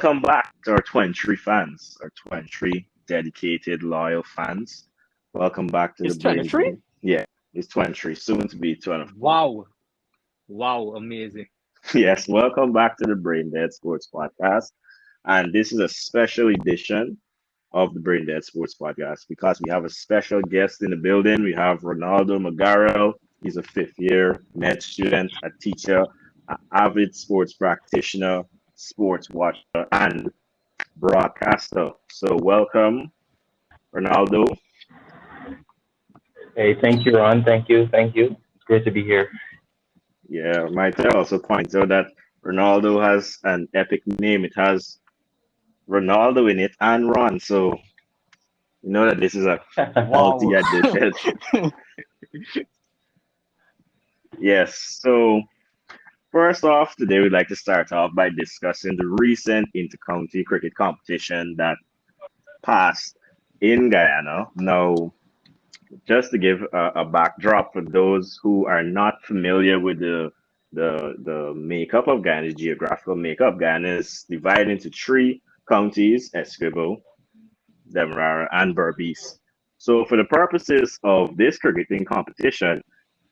Welcome back to our 23 fans, our 23 dedicated, loyal fans. Welcome back to the It's Brain 23? Dead. Yeah, it's 23, soon to be 24. Wow. Wow, amazing. Yes, welcome back to the Brain Dead Sports Podcast. And this is a special edition of the Brain Dead Sports Podcast because we have a special guest in the building. We have Ronaldo McGarrell. He's a fifth year med student, a teacher, an avid sports practitioner, sports watcher, and broadcaster. So welcome, Ronaldo. Hey, thank you, Ron. Thank you. Thank you. It's great to be here. Yeah, might I also point out that Ronaldo has an epic name. It has Ronaldo in it and Ron. So you know that this is a Wow. multi-edited. Yes. So first off, today we'd like to start off by discussing the recent inter-county cricket competition that passed in Guyana. Now, just to give a backdrop for those who are not familiar with the makeup of Guyana, the geographical makeup, Guyana is divided into three counties: Essequibo, Demerara, and Berbice. So, for the purposes of this cricketing competition,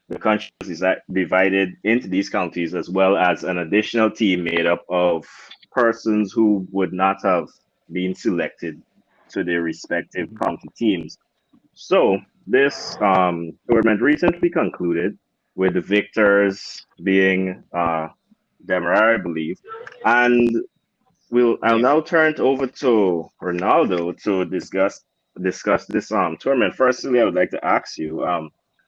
the country is divided into these counties as well as an additional team made up of persons who would not have been selected to their respective Mhm. county teams. So this tournament recently concluded with the victors being Demerara, I believe. And I'll Yeah. now turn it over to Ronaldo to discuss this tournament. Firstly, I would like to ask you,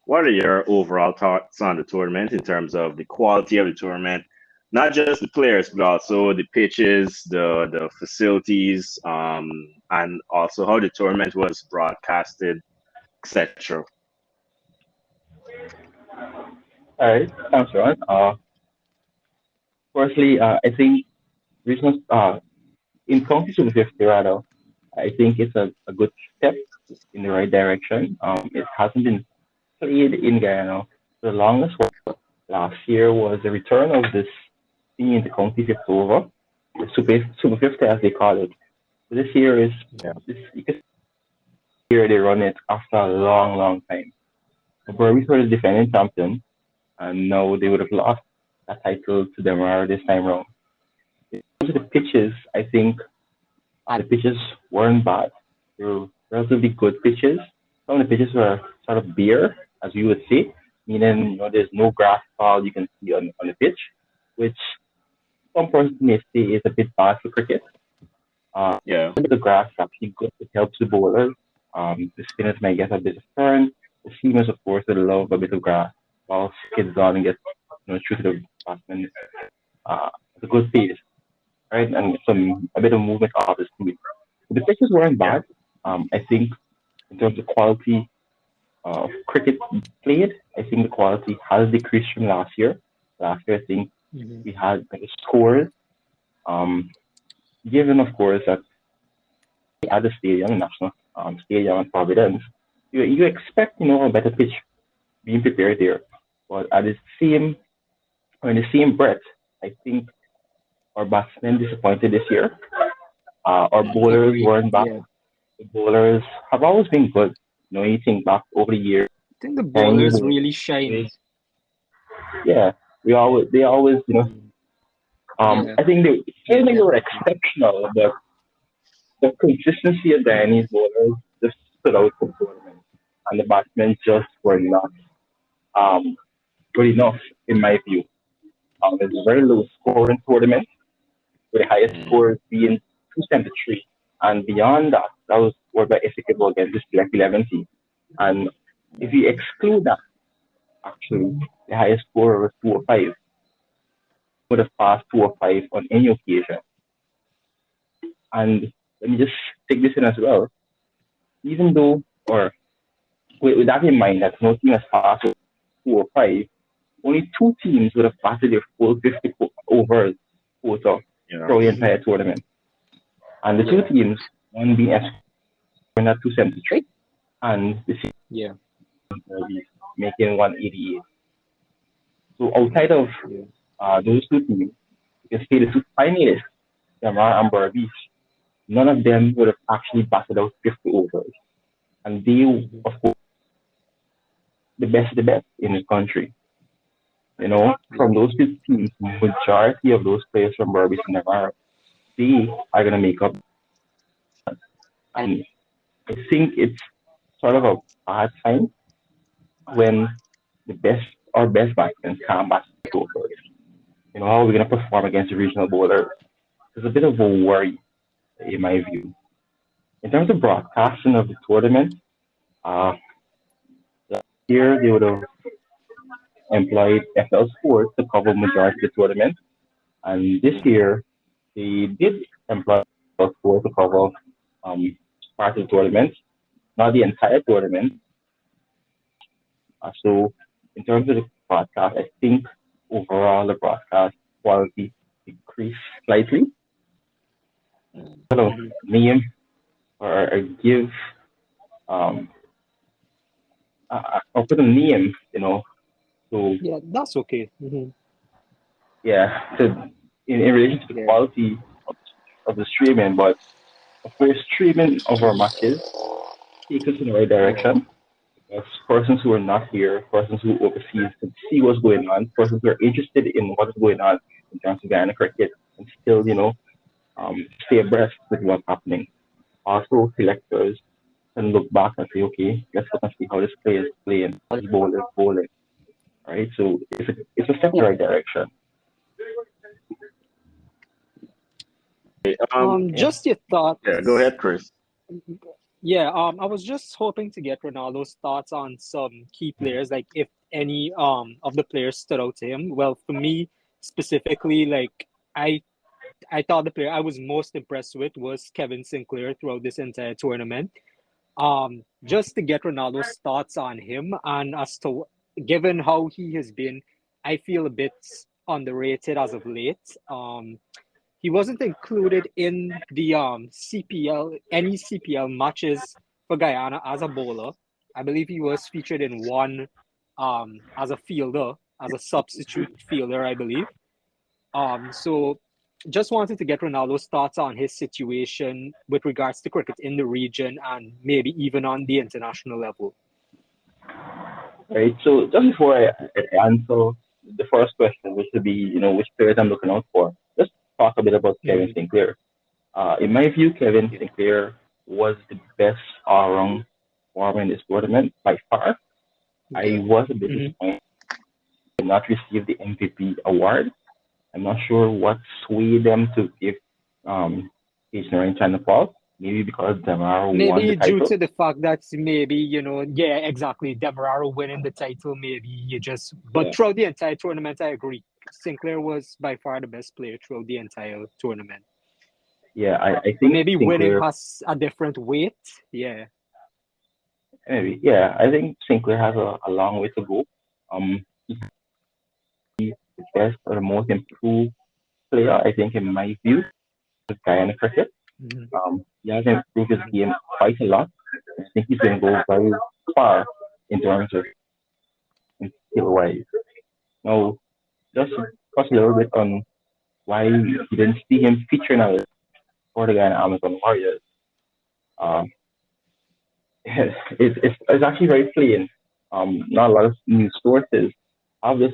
what are your overall thoughts on the tournament in terms of the quality of the tournament, not just the players, but also the pitches, the facilities, and also how the tournament was broadcasted, etc. All right. Thanks, Ron. Firstly, I think Christmas, in County Super 50, rather, I think it's a good step in the right direction. It hasn't been played in Guyana. The longest one last year was the return of this thing in the County 50 over, the Super 50 as they call it. So this year is Yeah. this year they run it after a long, long time. Burmese were the defending champion, and now they would have lost that title to Demerara this time round. In terms of the pitches, I think the pitches weren't bad. They were relatively good pitches. Some of the pitches were sort of bare, as you would say, meaning there's no grass fall you can see on the pitch, which some persons may say is a bit bad for cricket. Yeah. The grass is actually good. It helps the bowlers. The spinners might get a bit of turn. The seamers, of course, will love a bit of grass. While skids on and get through to the batsmen. It's a good pace, right? And some a bit of movement off the speed. The pitches weren't Yeah. bad. I think in terms of quality of cricket played, I think the quality has decreased from last year. Last year, I think Mhm. we had better scores. Um, given, of course, that at the stadium, National Stadium in Providence, you expect a better pitch being prepared there. But at the same or in the same breath, I think our batsmen disappointed this year. Our bowlers Agree. weren't back. Yeah. The bowlers have always been good. You think back over the years, I think the Chinese bowlers bowlers, really shine. always, yeah, they always, Mm. Yeah, I think I yeah, think they were definitely. exceptional, but the consistency of Chinese bowlers just stood out for the tournament, and the batsmen just were not um, good enough, in my view. It's a very low scoring tournament, with the highest Mm. score being 273. And beyond that, that was scored by Essequibo against this Black 11 team. And if you exclude that, actually, the highest score was 205, would have passed 205 on any occasion. And let me just take this in as well. Even though, or with that in mind, that no team has passed 205, only two teams would have passed their full 50 overs quota Yeah. throughout the Mhm. entire tournament. And the two Yeah, teams, one being S at 273, and the second yeah, will be making 188. So outside of yeah. those two teams, you can see the two finalists Demar and Burbies, none of them would have actually batted out 50 overs. And they, Mhm. of course, the best in the country. You know, Yeah. from those two teams, majority of those players from Burbies and Demar, they are going to make up. And I think it's sort of a bad sign when the best or best batsmen can't bat overs. You know, how are we going to perform against the regional bowlers? It's a bit of a worry, in my view. In terms of broadcasting of the tournament, uh, last year they would have employed FL Sports to cover majority of the tournament, and this Mhm. year they did employ FL Sports to cover um, part of the tournament, not the entire tournament. So, in terms of the broadcast, I think overall the broadcast quality decreased slightly. So, Mhm. name or give um, or put a name, you know, to Yeah, that's okay. Mhm. yeah, to in relation to the Yeah. quality of the streaming, but of course, streaming of our Mhm. matches take us in the right Yeah. direction. Because persons who are not here, persons who overseas can see what's going on, persons who are interested in what is going on in terms of Guyana cricket and still, stay abreast with what's happening. Also, selectors can look back and say, okay, let's look and see how this player is playing, how this bowler is bowling, right? So it's a step in the right direction. Yeah, Just your yeah. Go thoughts. ahead, Chris. Yeah, I was just hoping to get Ronaldo's thoughts on some key players, like if any of the players stood out to him. Well, for me specifically, like I thought the player I was most impressed with was Kevin Sinclair throughout this entire tournament. Just to get Ronaldo's thoughts on him and as to given how he has been, I feel a bit underrated as of late. He wasn't included in the CPL any CPL matches for Guyana as a bowler. I believe he was featured in one as a fielder, as a substitute fielder, I believe. So just wanted to get Ronaldo's thoughts on his situation with regards to cricket in the region and maybe even on the international level. Right. So just before I answer the first question, which would be, which players I'm looking out for, let's talk a bit about Kevin Mm-hmm. Sinclair. In my view, Kevin Yeah. Sinclair was the best all-round performer in this tournament by far. I Okay. was a bit Mm-hmm. disappointed to not receive the MVP award. I'm not sure what swayed them to give H. Noreen China Paul. Maybe because Damaro won the Maybe due title. to the fact that maybe, yeah, exactly, Demerara winning the title, maybe you just, but Yeah. throughout the entire tournament, I agree. Sinclair was by far the best player throughout the entire tournament. Yeah, I But think maybe winning Sinclair, has a different weight. Yeah. maybe, yeah, I think Sinclair has a long way to go. He's the best or the most improved player, I think, in my view, with Guyana cricket. Mhm. He has improved his Mhm. game quite a lot. I think he's going to go very far in terms of skill wise. Now, just touch a little bit on why you didn't see him featuring a lot for the Guyana Amazon Warriors. Um, it's actually very plain. Not a lot of news sources have this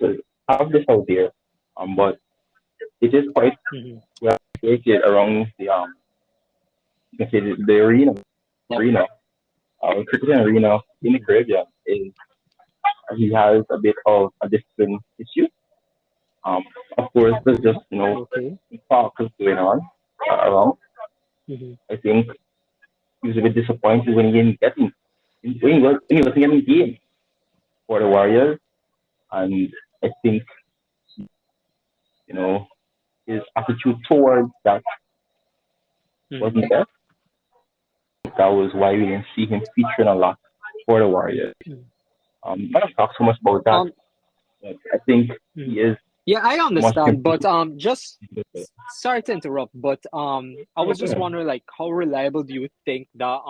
have this out there, but it is quite Mhm. well created around the you can say the arena, cricketing arena in the Mhm. Caribbean is he has a bit of a discipline issue. Of course, there's just Okay. talk going on around. Mhm. I think he was a bit disappointed when he didn't get in, when he wasn't getting game for the Warriors, and I think you know his attitude towards that Mhm. wasn't best. That was why we didn't see him featuring a lot for the Warriors. Mhm. Not to talk so much about that. Um, But I think he mhm. is Yeah, I much understand, but improved. just sorry to interrupt, but I was just wondering, like, how reliable do you think that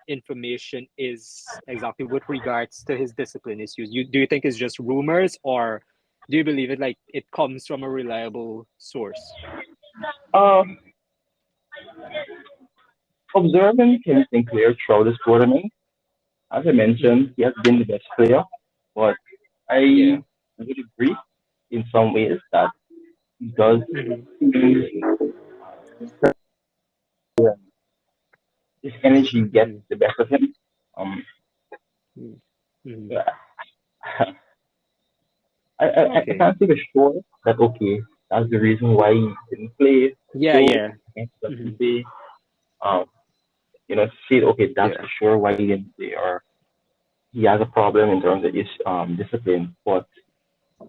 information is exactly with regards to his discipline issues? Do you think it's just rumors, or do you believe it like it comes from a reliable source? Um, Observing Tim Sinclair throughout this tournament, as I mentioned, he has been the best player, but I Yeah. would agree in some ways that he does Mm-hmm. seem his energy gets Mm-hmm. the best of him. Um, Mm-hmm. I Okay. can't say for sure that okay, that's the reason why he didn't play. Yeah, So yeah. I can't Mm-hmm. say, um, say okay, that's Yeah. for sure why he didn't play, or he has a problem in terms of his discipline. But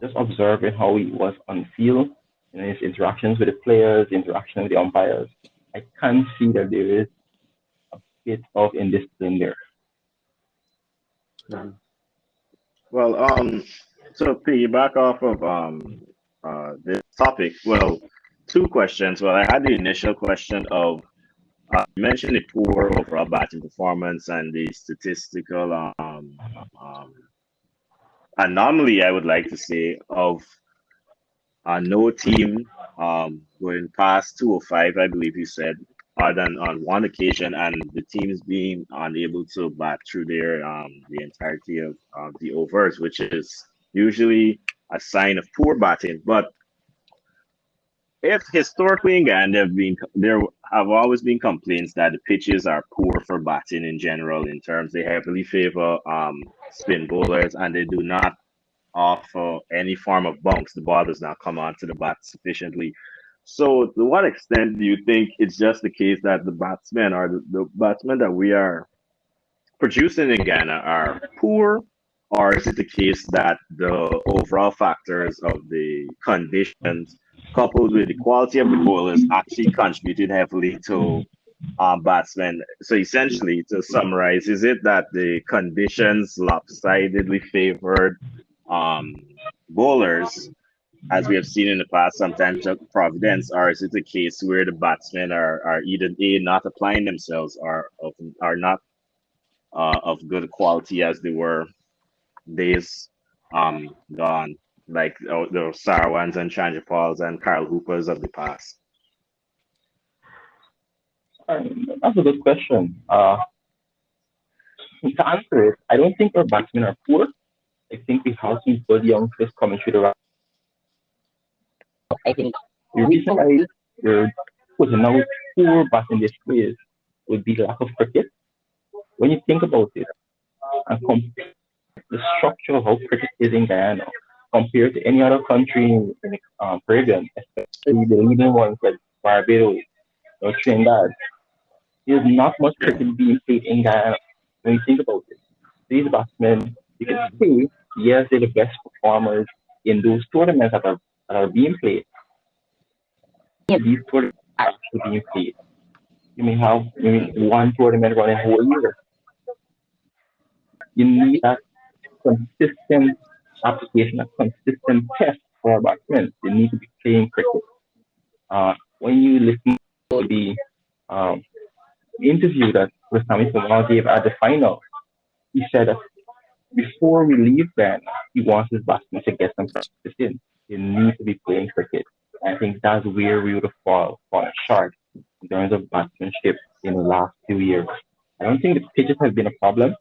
just observing how he was on the field, his interactions with the players, interaction with the umpires, I can see that there is a bit of indiscipline there. Mm-hmm. Well, to piggyback off of this topic, well, two questions. Well, I had the initial question of you mentioned the poor overall batting performance and the statistical um anomaly, I would like to say, of no team going past 205, I believe you said, other than on one occasion, and the teams being unable to bat through their the entirety of the overs, which is usually a sign of poor batting. But if historically in Ghana there have always been complaints that the pitches are poor for batting in general, in terms they heavily favor spin bowlers and they do not offer any form of bunks. The ball does not come onto the bat sufficiently. So, to what extent do you think it's just the case that the batsmen or the batsmen that we are producing in Ghana are poor, or is it the case that the overall factors of the conditions coupled with the quality of the bowlers actually contributed heavily to batsmen? So essentially, to summarize, is it that the conditions lopsidedly favored um, bowlers, as we have seen in the past, sometimes at Providence, or is it a case where the batsmen are either A, not applying themselves, or are not of good quality as they were days gone, like the Sarwans and Chanjapals and Carl Hoopers of the past? That's a good question. To answer it, I don't think our batsmen are poor. I think we have some good youngsters coming through the ranks. I think the reason why we're putting out poor batting displays would be lack of cricket. When you think about it and compare the structure of how cricket is in Guyana compared to any other country in the Caribbean, especially the leading ones like Barbados or Trinidad, there's not much Yeah, cricket being played in Guyana. When you think about it, these batsmen, you can say, yes, they're the best performers in those tournaments that are being played. These tournaments are actually being played. You may have maybe one tournament running whole year. You need that consistent application, a consistent test for our batsmen. They need to be playing cricket. When you listen to um, the interview that Rastami Kumar gave at the final, he said that before we leave Ghana, he wants his batsmen to get some practice in. They need to be playing cricket. I think that's where we would have fallen short in terms of batsmanship in the last 2 years. I don't think the pitches have been a problem.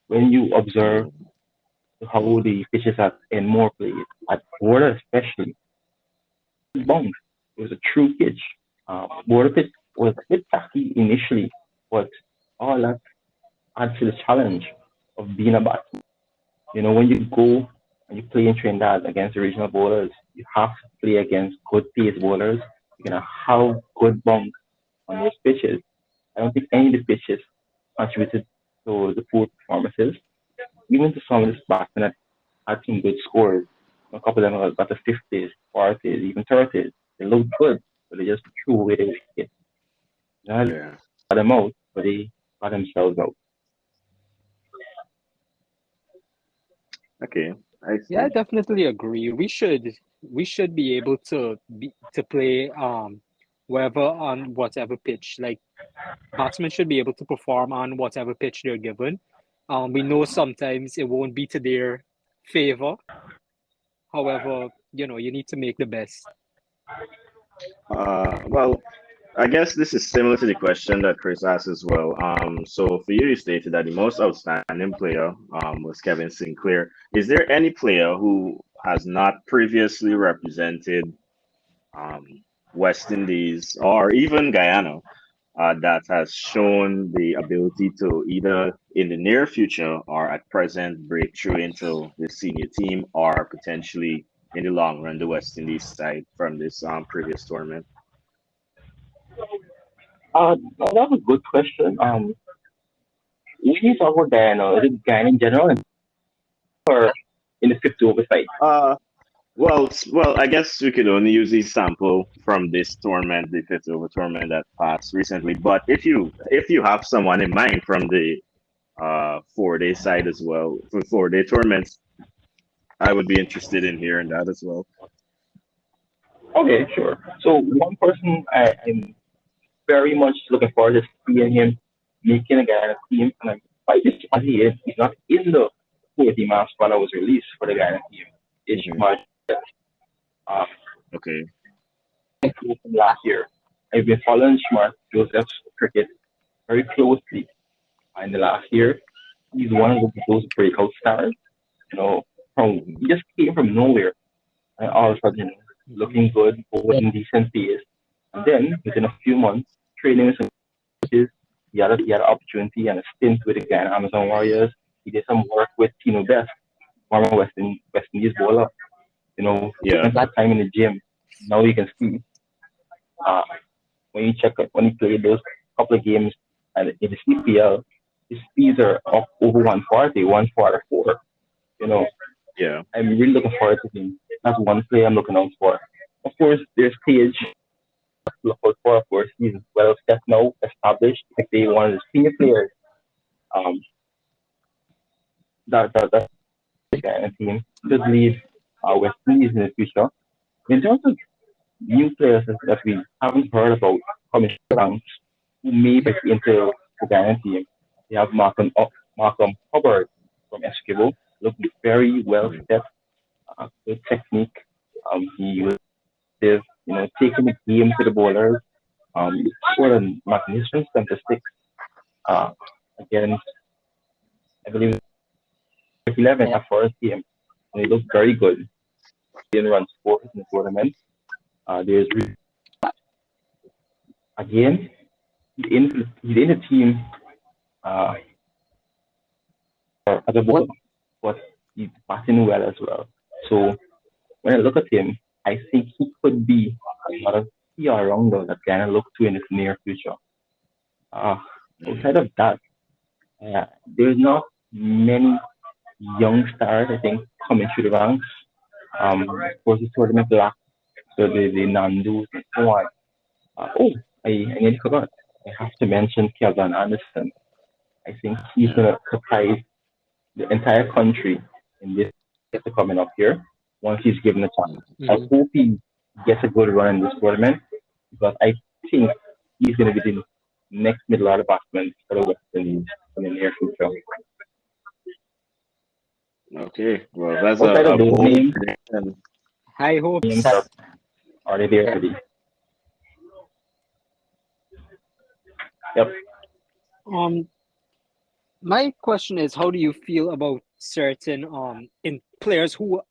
When you observe mm, how the pitches are in more plays, at border especially, bounce. It was a true pitch. Border pitch was a bit tacky initially, but all that adds to the challenge of being a batsman. When you go and you play in Trinidad against the regional bowlers, you have to play against good pace bowlers. You're gonna have good bunks on those pitches. I don't think any of the pitches contributed to the poor performances. Even to some of the batsmen that had some good scores. A couple of them got the 50s, 40s, even 30s. They looked good, but they just threw away their wicket. Not yeah. got them out, but they got themselves out. Okay, I Yeah, I see. definitely agree. We should be able to play wherever on whatever pitch. Like batsmen should be able to perform on whatever pitch they're given. We know sometimes it won't be to their favor. However, you need to make the best. Well, I guess this is similar to the question that Chris asked as well. So for you, you stated that the most outstanding player was Kevin Sinclair. Is there any player who has not previously represented um, West Indies or even Guyana that has shown the ability to either in the near future or at present break through into the senior team or potentially in the long run the West Indies side from this previous tournament? That's a good question. When you talk about Guyana, is it Guyana in general or in the 50 over side? Well, I guess we could only use the sample from this tournament, the fifth over tournament that passed recently. But if you have someone in mind from the 4 day side as well for 4 day tournaments, I would be interested in hearing that as well. Okay, sure. So one person I'm very much looking forward to seeing him making a Guyana team, and I'm quite disappointed he's not in the 40-man squad that was released for the Guyana team. It's Mhm. much uh, Okay. from last year. I've been following Smart Joseph's cricket very closely in the last year. He's one of those breakout stars. You know, he just came from nowhere, and all of a sudden looking good, holding decent pace, and then within a few months, training with some coaches, he had an opportunity and a stint with the Ghana Amazon Warriors. He did some work with Tino Best, former West Indies bowler. He Yeah. spent that time in the gym. Now you can see uh, when you check it, when he played those couple of games and in the CPL, his speeds are up over 140, 144. You know, Yeah. I'm really looking forward to him. That's one player I'm looking out for. Of course, there's Page to look out for. Of course, he's well set now, established. Like they one of the senior players um, that kind of team could lead West Indies in the future. In terms of new players that we haven't heard about coming around who may break into the Ghana team, we have Malcolm Hubbard from Esquivel, looking very well Mhm. set, good technique. He was taking the game to the bowlers. He scored a magnificent 76 uh, against, I believe, 11 at first game. And he looked very good. He didn't run scores in the tournament. There's again, he's in the team uh, as a bowler, but he's batting well as well. So when I look at him, I think he could be another key all-rounder that Ghana look to in the near future. Uh, Mhm. Outside of that, there's not many young stars, I think, coming through the ranks. Of course, the tournament black, so the Nandus and so on. I nearly forgot. I have to mention Kevin Anderson. I think he's Yeah. going to surprise the entire country in this coming up here once he's given a chance. I Mhm. hope he gets a good run in this tournament because I think he's going to be the next middle order batsman for the West Indies in the near future. Okay. Well, that's Outside a of those bold names, prediction. High names hopes. are they there already? Yep. Um, my question is, how do you feel about certain in players who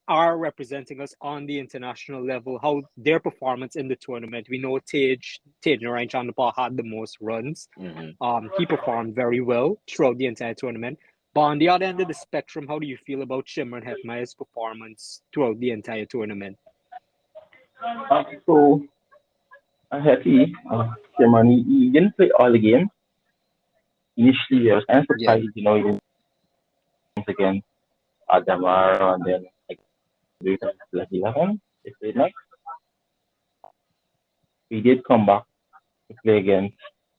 are representing us on the international level? How their performance in the tournament? We know Tej Narayan Chandapal had the most runs. Hmm. He performed very well throughout the entire tournament. But on the other end of the spectrum, how do you feel about Shimron Hetmeyer's performance throughout the entire tournament? So, happy, Germany, he didn't play all the games. Initially, I was kind of Yeah. surprised, he didn't against Adamar and then like 11, they played next. He did come back to play against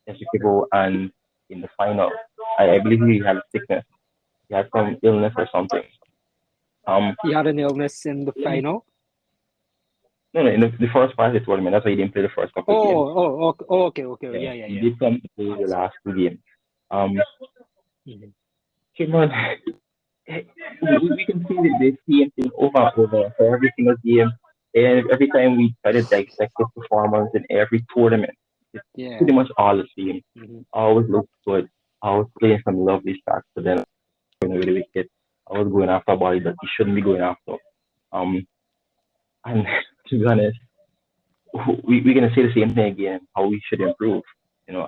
Essequibo and in the final. I believe he had a sickness. He had some illness or something. He had an illness in the final. No, in the first part of the tournament, that's why he didn't play the first couple of games. Okay. Yeah, Yeah. he did come to play the last two games. Mhm. Cameron, we can see the same thing over and over for every single game. And every time we try to dissect his performance in every tournament, It's Yeah. pretty much all the same. Mm-hmm. Always look good. Always playing some lovely shots, but then going away the wicket. I was going after a ball that he shouldn't be going after. Um, and to be honest, we're gonna say the same thing again. How we should improve.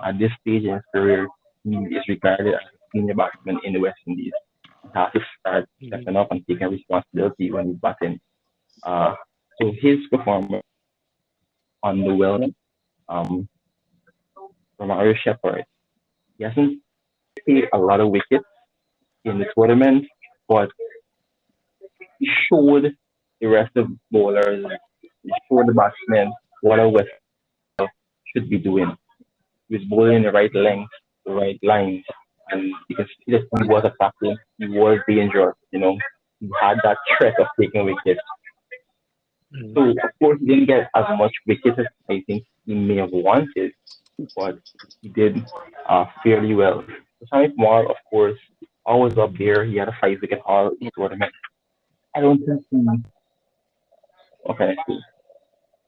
At this stage in his career, he is regarded as a senior batsman in the West Indies. He has to start Mm-hmm. stepping up and taking responsibility when he's batting. Uh, so his performance on the well, um, from Irish Shepherd, he hasn't taken a lot of wickets in the tournament, but he showed the rest of bowlers, he showed the batsmen what a West should be doing. He was bowling in the right length, the right lines, and you can see that he was attacking, he was dangerous, he had that threat of taking wickets. Mm-hmm. So of course he didn't get as much wickets as I think he may have wanted, but he did fairly well. Sammy Kumar, of course, always up there. He had a 5 wicket haul in the tournament. I don't think okay,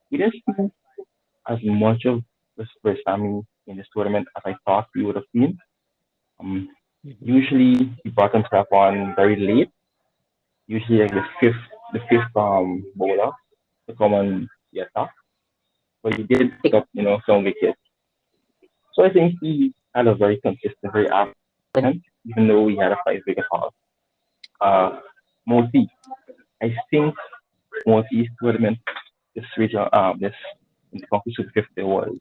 he didn't see as much of this for Sammy in this tournament as I thought he would have seen. Um, Mm-hmm. Usually he brought himself on very late, usually like the fifth bowler to come on the attack, but he did pick up some wickets. So I think he had a very consistent, very average tournament, even though he had a 5 wicket haul. Uh, Moti, I think Moti's tournament this regional this in the Super 50 was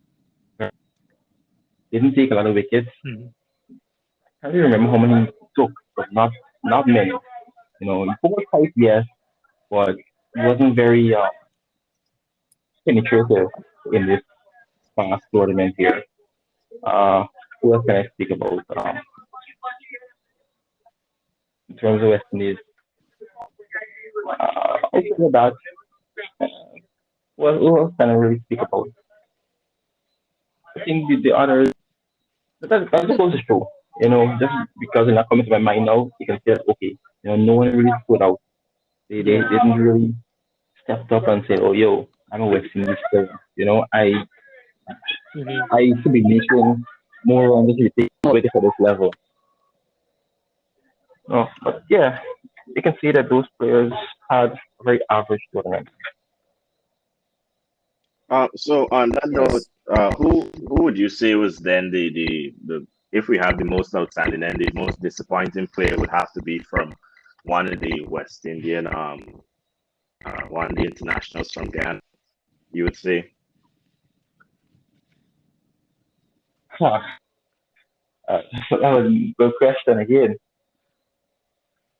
didn't take a lot of wickets. Mm-hmm. I can't really remember how many he took, but not many. He scored quite yes, but he wasn't very penetrative in this past tournament here. Uh, who else can I speak about? In terms of West Indies, also that. Uh, who else can I really speak about? I think the others. That just goes to show. Just because they're not coming to my mind now, you can say, okay, no one really stood out. They Yeah. didn't really step up and say, oh, yo, I'm a West Indies player. Mm-hmm. I should be making more on this wicket for this level. No, but yeah, you can see that those players had a very average tournament. So on that note, Yes. who would you say was then the if we have the most outstanding and the most disappointing player would have to be from one of the West Indian one of the internationals from Ghana, you would say? Huh. So that was a good question again.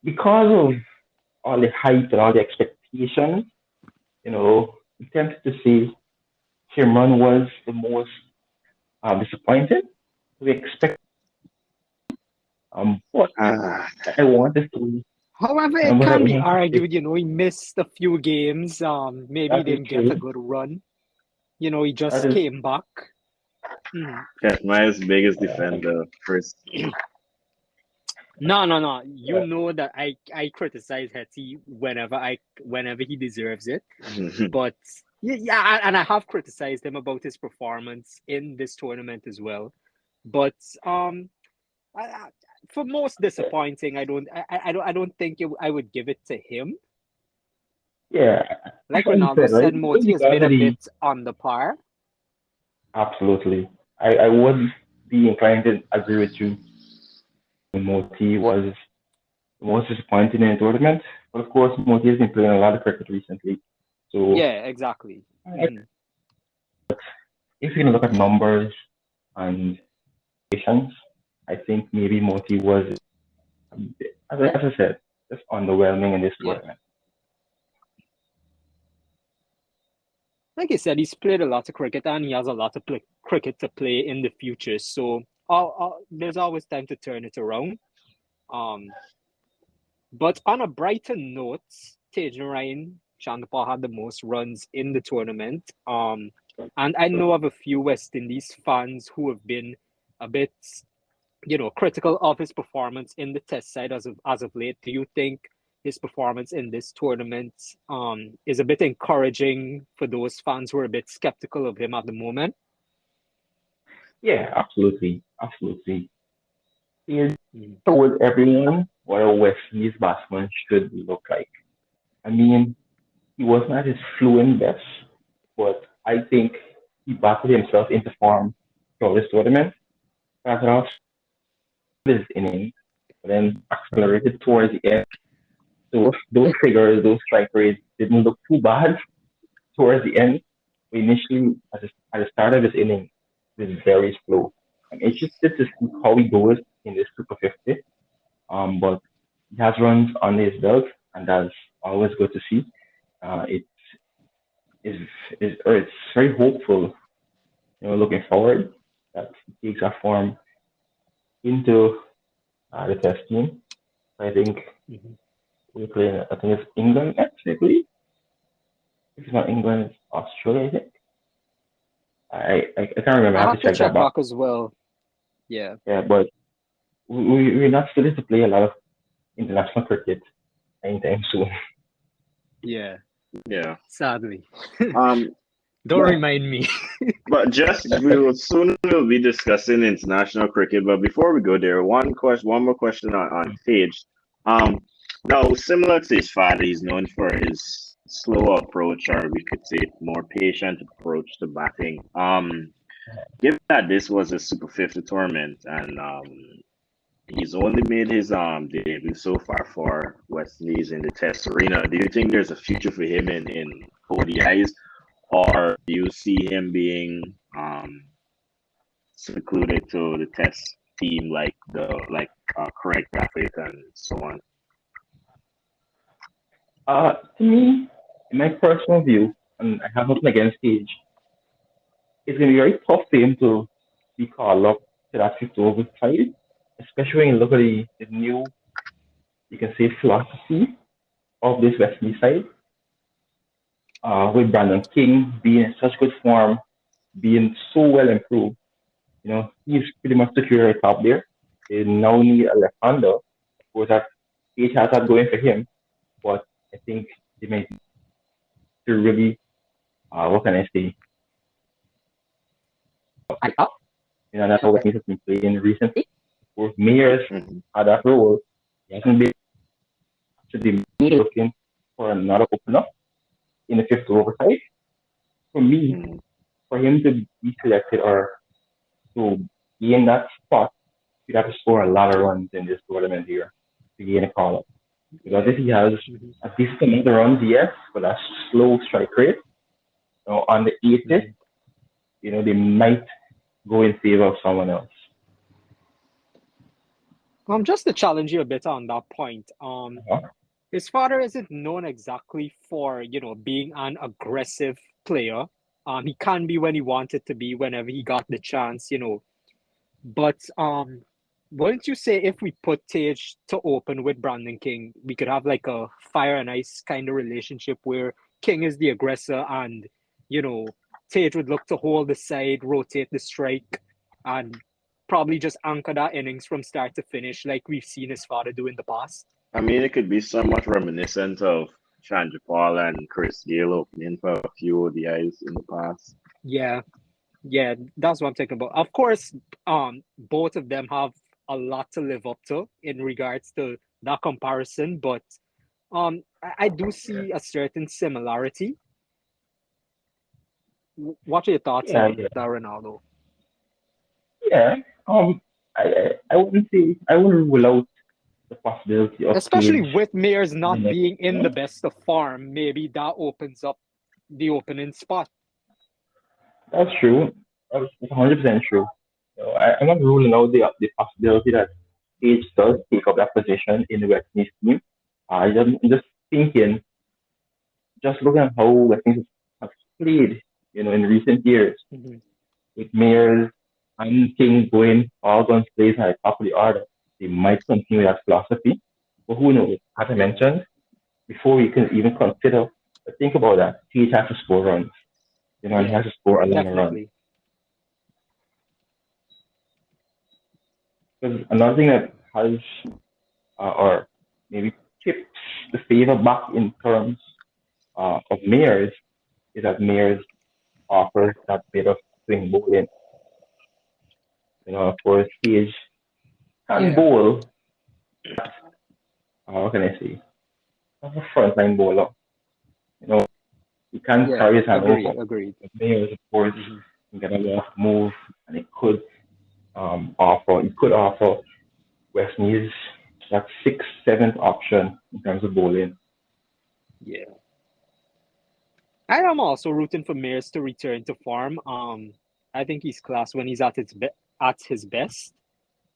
Because of all the hype and all the expectations, we tend to say Cameron was the most disappointed. We expect, but Ah, I want to see, However, it but I can be want to say argued, he missed a few games. Maybe he that is didn't get a true. good run. He That just is came back. Mhm. Katma's biggest defender first. No, no, no. You know that I criticize Hetty whenever he deserves it. But yeah, and I have criticized him about his performance in this tournament as well. But I, for most disappointing, I don't think I would give it to him. yeah, Like like you Ronaldo said, right? said, Just Moti has because been of a the bit on the par. absolutely, I would be inclined to agree with you. Moti was the most disappointing in the tournament, but of course, Moti has been playing a lot of cricket recently. So Yeah, exactly. Hmm. if you can look at numbers and patience, I think maybe Moti was, as I said, just underwhelming in this Yeah. tournament. Like I said, he's played a lot of cricket and he has a lot of cricket to play in the future. So there's always time to turn it around. Um, but on a brighter note, Tejan Ryan Chandapal had the most runs in the tournament. And I know of a few West Indies fans who have been a bit, critical of his performance in the Test side as of late. Do you think his performance in this tournament is a bit encouraging for those fans who are a bit skeptical of him at the moment? Yeah, absolutely, absolutely. He Mm. told everyone what a West Indies batsman should look like. I mean, he wasn't at his fluent best, but I think he battled himself into form throughout this tournament. Started off his innings, but then accelerated towards the end. So those figures, those strike rates didn't look too bad towards the end. Initially, at the start of his inning, it was very slow. I'm interested to see how he goes in this Super 50. But he has runs under his belt, and that's always good to see. It is or it's very hopeful, looking forward that he takes that form into the test team. I think Mhm. we play. I think it's England next, I believe. If it's not England, it's Australia. I think. I can't remember. I I have to have to check that check back. back as well. Yeah. Yeah, but we're not scheduled to play a lot of international cricket anytime soon. Yeah. Yeah. Sadly. Um, Don't but remind me. but just we will soon we'll be discussing international cricket. But before we go there, one more question on Tage. Um, now similar to his father, he's known for his slow approach, or we could say more patient approach to batting. Given that this was a Super 50 tournament, and he's only made his debut so far for West Indies in the Test arena. Do you think there's a future for him in ODIs, or do you see him being secluded to the Test team like Craig Brathwaite and so on? To me, in my personal view, and I have nothing against Cage, it's going to be very tough for him to be called up to that 50 over side, especially when you look at the new, you can say, philosophy of this West Indies side, with Brandon King being in such good form, being so well improved. He's pretty much secure right top there. They now need a left-hander, who that Cage has that going for him, but I think they may to really, what can I say, high up. That's how West Indies has been playing recently. With Mears Mhm. at that role, he hasn't been actually looking for another opener in the fifth over side. For me, Mhm. for him to be selected or to be in that spot, he'd have to score a lot of runs in this tournament here to gain a call up. Because if he has Mhm. a decent amount of runs, yes, but a slow strike rate, on the 80th, Mhm. they might go in favor of someone else. Just to challenge you a bit on that point. Uh-huh. His father isn't known exactly for, being an aggressive player. He can be when he wanted to be, whenever he got the chance. But wouldn't you say if we put Tage to open with Brandon King, we could have like a fire and ice kind of relationship where King is the aggressor and, you know, Tage would look to hold the side, rotate the strike, and probably just anchor that innings from start to finish, like we've seen his father do in the past? I mean, it could be somewhat reminiscent of Chandrapal and Chris Gayle opening for a few ODIs in the past. Yeah, yeah, that's what I'm thinking about. Of course, both of them have a lot to live up to in regards to that comparison, but I do see a certain similarity. What are your thoughts Yeah, on yeah, that, Ronaldo? yeah. I wouldn't rule out the possibility of Especially Cage with Mayers in the not next being in the season. best of form, maybe that opens up the opening spot. That's true. That's 100% true. I'm not ruling out the possibility that Cage does take up that position in the West Indies team. I'm just thinking, just looking at how West Indies has played, in recent years, Mhm. with Mayers and King going all guns blazing at the top of the order, they might continue that philosophy. But who knows? As I Yeah, mentioned, before we can even consider, think about that. Cage has to score runs, and he yeah, has to score a lot of runs. definitely. Because another thing that has, or maybe tips the favor back in terms of Mayors is that Mayors offers that bit of swing bowling. Of course, Cage can Yeah, bowl. What can I say? As a frontline bowler, you know, he can yeah, carry his hand over. agreed. But Mayers, of course, Hmm. can get a lot of move, and he could offer West Indies that sixth, seventh option in terms of bowling. Yeah. I am also rooting for Mears to return to form. I think he's class when he's at his best.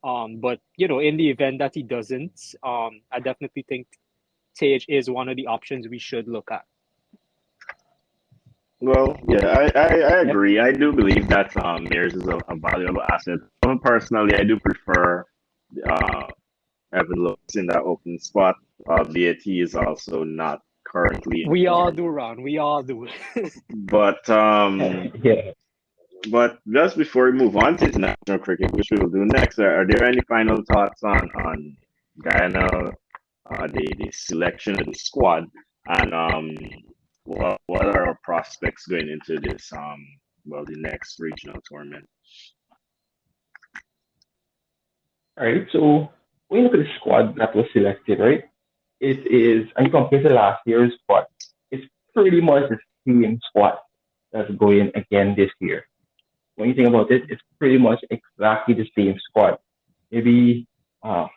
But in the event that he doesn't, I definitely think Tage is one of the options we should look at. Well, yeah, I Yep. agree. I do believe that Mears is a valuable asset. Personally, I do prefer uh, Evan Lewis in that open spot. Albeit he is also not currently in We all form. do, Ron. We all do. But Yeah. just before we move on to international cricket, which we will do next, are there any final thoughts on Guyana, the selection of the squad, and what are our prospects going into this the next regional tournament? All right. So when you look at the squad that was selected, right? It is, and you compare to last year's squad, it's pretty much the same squad that's going again this year. When you think about it, it's pretty much exactly the same squad. Maybe uh,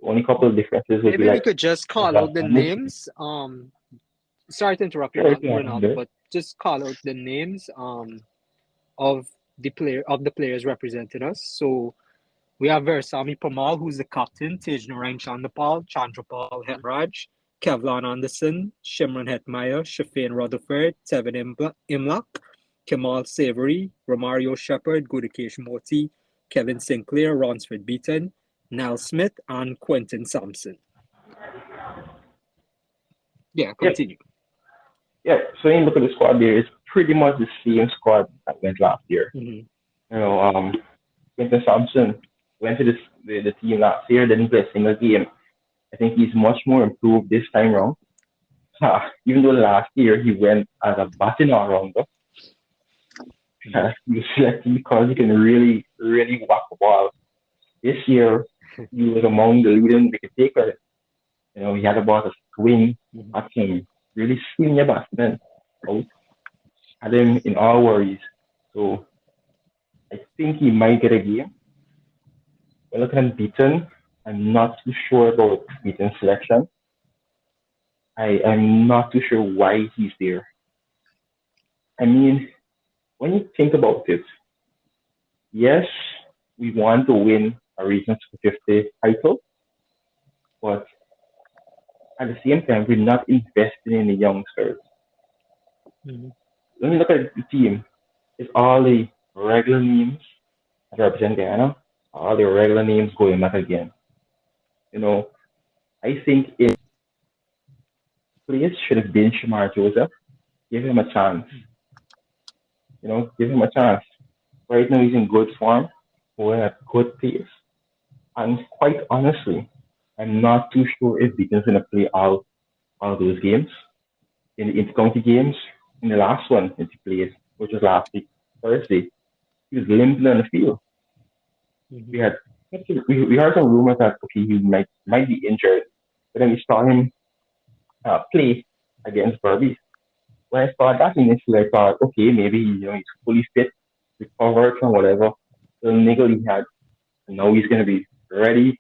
only couple of differences would be Maybe we like could just the call out the definition. names. Sorry to interrupt you, Sure, if you want to Ronaldo, do it. but just call out the names of the players representing us. So we have Versami Pamal, who's the captain, Tej Narain Chandapal, Chandrapal Hetmraj, Kevlon Anderson, Shimran Hetmeyer, Shafin Rutherford, Tevin Imlak, Kemal Savory, Romario Shepherd, Gudakesh Moti, Kevin Sinclair, Ronsford Beaton, Nell Smith, and Quentin Sampson. Yeah, Yep, continue. yep. So when you look at the squad there, it's pretty much the same squad that went last year. Mm-hmm. You know, Quinton Thompson went to the team last year, didn't play a single game. I think he's much more improved this time round. Even though last year he went as a batting all-rounder, he was selected because he can really, really whack the ball. This year, he was among the leading wicket takers. He had about a swing Mm-hmm. at him, really senior batsman. Out, had him in all worries. So I think he might get a game. We're looking at Beaton. I'm not too sure about Beaton's selection. I am not too sure why he's there. I mean, when you think about it, yes, we want to win a Region 50 title, but at the same time, we're not investing in the youngsters. Mm-hmm. When you look at the team, it's all the regular names that represent Guyana, all the regular names going back again. You know, I think in place should have been Shamar Joseph. Give him a chance. Give him a chance. Right now he's in good form. We're at good pace. And quite honestly, I'm not too sure if Beaton's gonna play all those games. In the inter-county games, in the last one that he played, which was last week, Thursday, he was limping on the field. Mm-hmm. We had we heard some rumors that okay he might be injured, but then we saw him play against Burby. When I saw that initially, I thought okay maybe he's fully fit, recovered from whatever the niggle he had, and now he's gonna be ready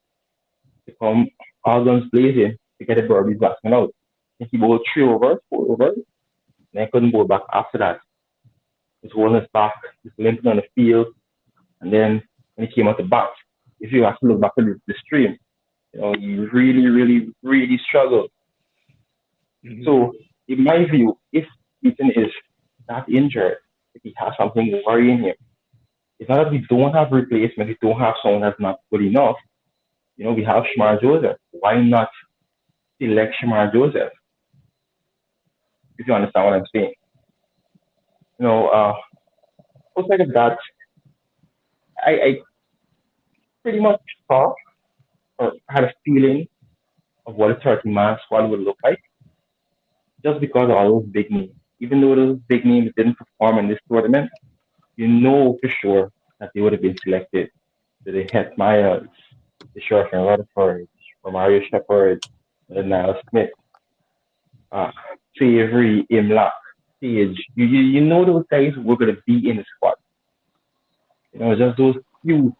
to come all guns blazing to get the Burby's batsman out. And he bowled 3 overs, 4 overs, and I couldn't bowl back after that. He was holding his back, he was limping on the field, and then when he came out the bat, if you actually look back at the stream, he really, really, really struggled. Mm-hmm. So, in my view, if Ethan is that injured, if he has something worrying him, it's not that we don't have replacement, we don't have someone that's not good enough. We have Shamar Joseph. Why not select Shamar Joseph? If you understand what I'm saying. You know, uh, Outside of that, I pretty much saw or had a feeling of what a 30-man squad would look like just because of all those big names. Even though those big names didn't perform in this tournament, you know for sure that they would have been selected. to the Het Myers, the Shorten Rutherford, Mario Shepard, the Niall Smith, uh, Savory, Imlach, Sage. You know those guys were going to be in the squad. Just those few.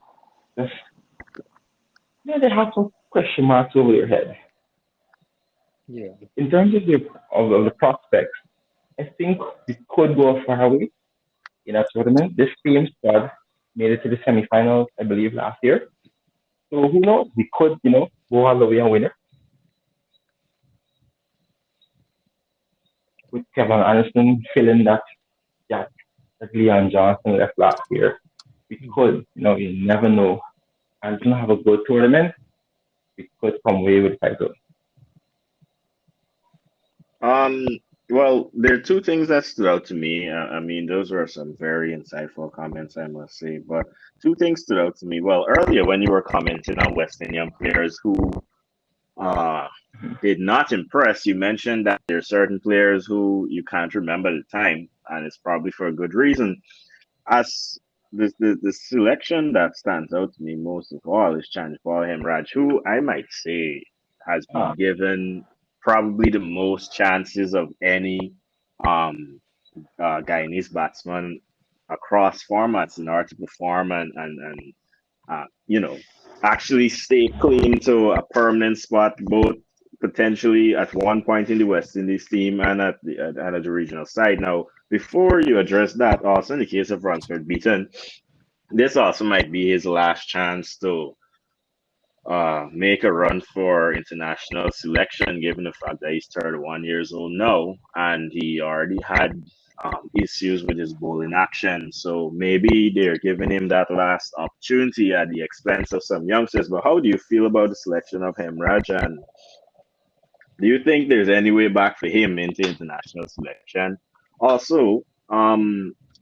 Just, they have some question marks over their head. Yeah. In terms of the prospects, I think we could go far away in that tournament. This same squad made it to the semifinals, I believe, last year. So who knows? We could, go all the way and win it. With Kevin Anderson filling that gap that Leon Johnson left last year. We could, you never know. And to have a good tournament, we could come away with the title. Well, there are two things that stood out to me. I mean, those were some very insightful comments, I must say. But two things stood out to me. Well, earlier when you were commenting on West Indian players who uh, did not impress, you mentioned that there are certain players who you can't remember the time, and it's probably for a good reason. As the selection that stands out to me most of all is Chanjpal Hemraj, who I might say has been Ah, given probably the most chances of any um Guyanese batsman across formats in order to perform and uh, you know, actually stay clean to a permanent spot, both potentially at one point in the West Indies team and at the regional side. Now, before you address that, also in the case of Ransford Beaton, this also might be his last chance to make a run for international selection, given the fact that he's 31 years old now and he already had issues with his bowling action. So maybe they're giving him that last opportunity at the expense of some youngsters. But how do you feel about the selection of Hemraj? And do you think there's any way back for him into international selection? Also,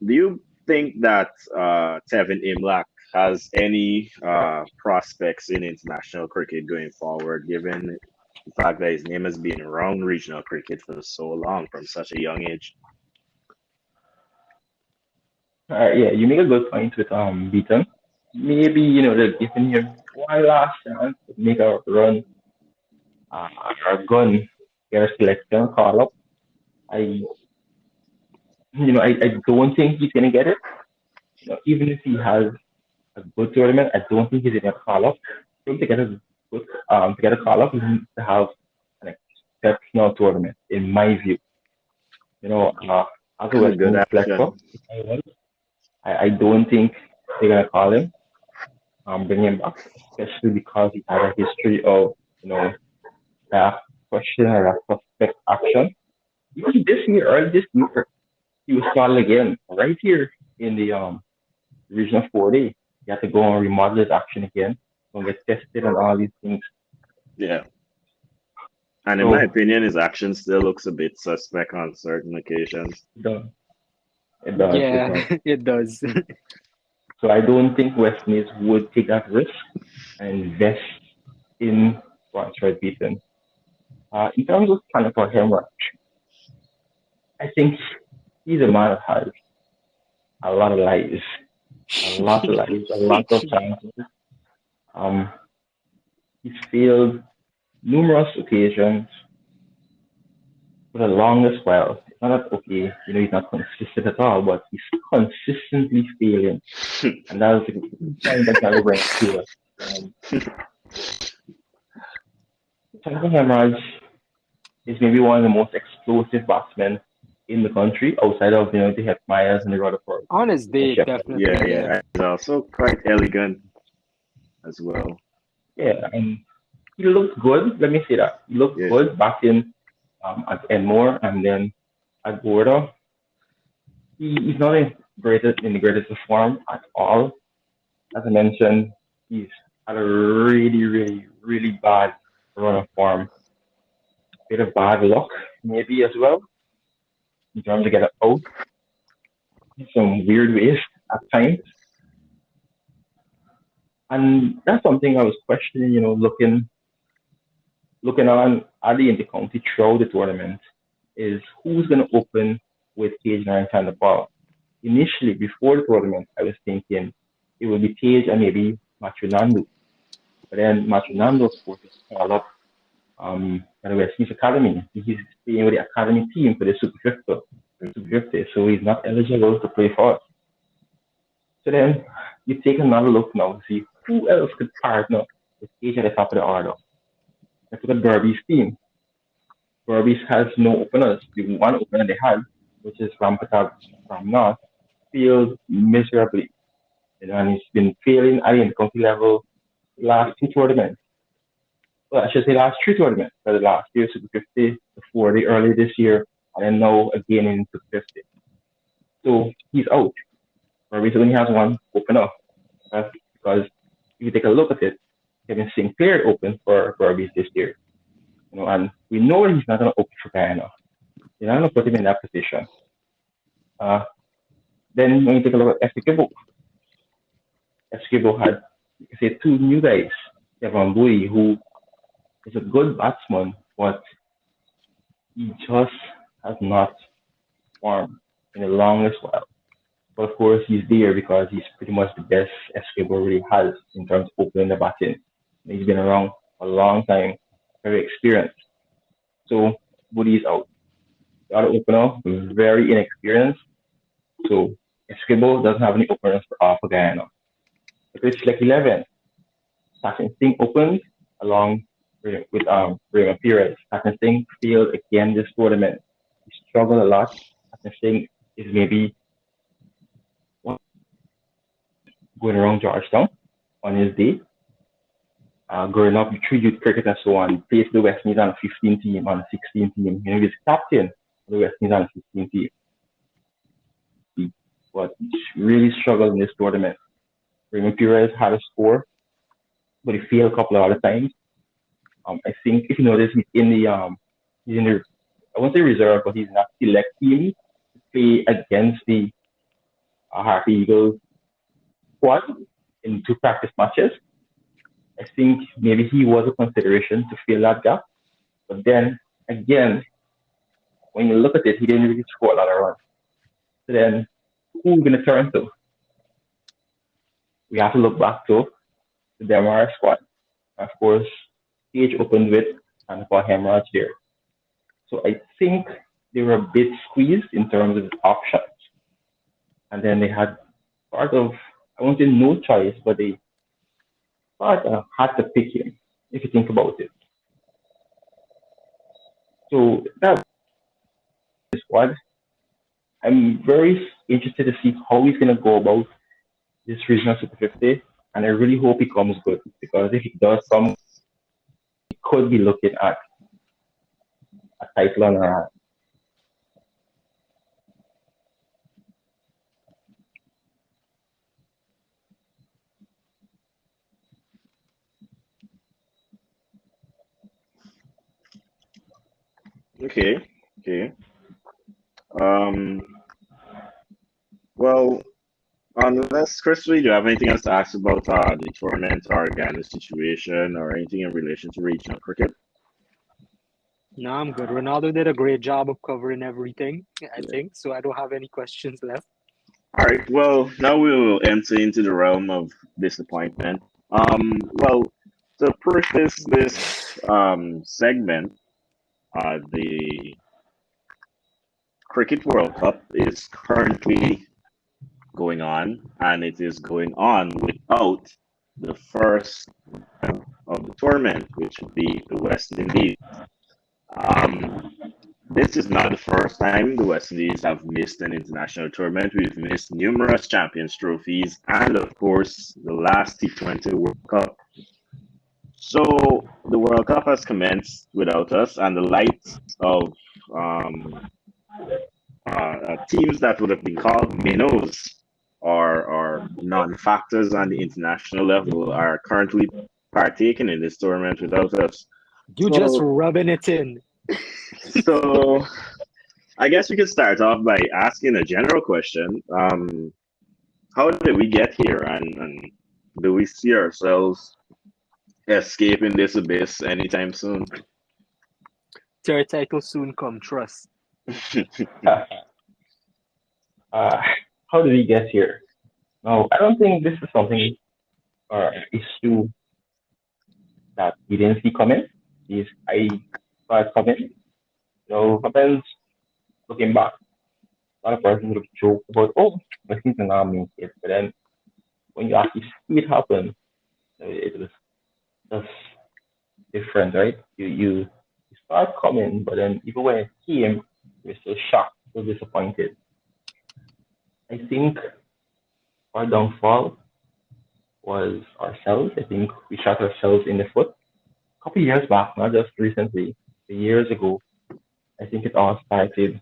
do you think that Tevin Imlach has any prospects in international cricket going forward, given the fact that his name has been around regional cricket for so long from such a young age? yeah, you make a good point with Beaton. Maybe they're giving him one last chance to make a run or gun get a selection call up. I I don't think he's gonna get it. Even if he has a good tournament, I don't think he's gonna call up. I think to get a call up, he needs to have an exceptional tournament, in my view. As a That's a West good Indies selector, option. if I was, I don't think they're gonna call him, bring him back, especially because he had a history of that question or that suspect action. Even this year, early this year, he was called again right here in the regional 4 day. He had to go and remodel his action again, go and get tested and all these things. Yeah. And in my So opinion, his action still looks a bit suspect on certain occasions. it does, it Yeah, does. it does. So I don't think West Indies would take that risk and invest in Roger Beaton. In terms of planning for him, I think he's a man that has a lot of lies, a lot of chances. Um, he's failed numerous occasions for the longest while. It's not that okay, he's not consistent at all, but he's consistently failing, and that's the point that I bring to us. Jonathan Hemorrhage is maybe one of the most explosive batsmen in the country outside of the Het Myers and the Rutherford On his and day, Shepard. definitely. Yeah, Yeah. yeah. He's also quite elegant as well. Yeah, and he looked good. Let me say that he looked Yes. good back at Enmore and then at Border. He's not in the greatest of form at all. As I mentioned, he's had a really, really, really bad run of form. Bit of bad luck, maybe as well, in terms of getting out in some weird ways at times. And that's something I was questioning, looking on at the intercounty throughout the tournament, is who's going to open with Tage and Chanderpaul. Initially, before the tournament, I was thinking it would be Tage and maybe Matthew Ronaldo. But then Matthew Ronaldo, of course, is called up by the West Indies Academy. He's playing with the academy team for the Super 50, so he's not eligible to play for us. So then you take another look now to see who else could partner with Age at the top of the order. Let's look at Derby's team. Derby's has no openers. The one opener they had, which is Rampatab from North, failed miserably. And he's been failing at the county level last two tournaments. Well, I should say last three tournaments. For the last year, Super 50, before the early this year, and then now again in Super 50. So he's out. Derby's only has one opener. Because if you take a look at it, Kevin Sinclair opened for Derby's this year. And we know he's not going to open for Guyana. You're not going to put him in that position. Then when you take a look at Esquibo had, you can say, two new guys. Kevin Bowie, who is a good batsman, but he just has not performed in the longest while. But of course, he's there because he's pretty much the best Esquibo really has in terms of opening the batting. He's been around a long time, very experienced. So Woody's out. The other opener was very inexperienced. So Esquibo doesn't have any openers for Guyana. But it's like 11. Sachin Singh opened along with Raymond Perez. Sachin Singh failed again this tournament. He struggled a lot. Sachin Singh is maybe going around Georgetown on his day. Growing up through youth cricket and so on, plays the West Indies on a 15 team, on a 16 team. He's captain of the West Indies on a 15 team. But he really struggled in this tournament. Raymond Perez had a score, but he failed a couple of other times. I think if you notice, he's in the I won't say reserve, but he's not select team to play against the Harvey Eagles squad in 2 practice matches. I think maybe he was a consideration to fill that gap. But then again, when you look at it, he didn't really score a lot of runs. So then who are we going to turn to? We have to look back to the Demar squad. Of course, Page opened with and for Hemorrhage there. So I think they were a bit squeezed in terms of options. And then they had part of, I won't say no choice, but they had to pick him, if you think about it. So that's the squad. I'm very interested to see how he's going to go about this regional Super 50, and I really hope he comes good, because if he does come, he could be looking at a title on our hand. Okay. Well, unless Chris, do you have anything else to ask about the tournament or Ghana situation or anything in relation to regional cricket? No, I'm good. Ronaldo did a great job of covering everything, I think, so I don't have any questions left. All right. Well, now we will enter into the realm of disappointment. Well, to preface this segment, the Cricket World Cup is currently going on, and it is going on without the first of the tournament, which would be the West Indies. This is not the first time the West Indies have missed an international tournament. We've missed numerous Champions trophies and, of course, the last T20 World Cup. So the World Cup has commenced without us, and the likes of teams that would have been called minnows or non-factors on the international level are currently partaking in this tournament without us. Just rubbing it in. So I guess we could start off by asking a general question. How did we get here, and do we see ourselves escaping this abyss anytime soon? Third title soon come, trust. How did we get here? No, I don't think this is something or issue that we didn't see coming. Is I saw it coming. Sometimes looking back, a lot of persons would have joked about, oh, Messi can now make it. But then when you actually see it happen, it was just different, right? You start coming, but then even when it came, you're still shocked, still disappointed. I think our downfall was ourselves. I think we shot ourselves in the foot a couple of years back, not just recently, years ago. I think it all started.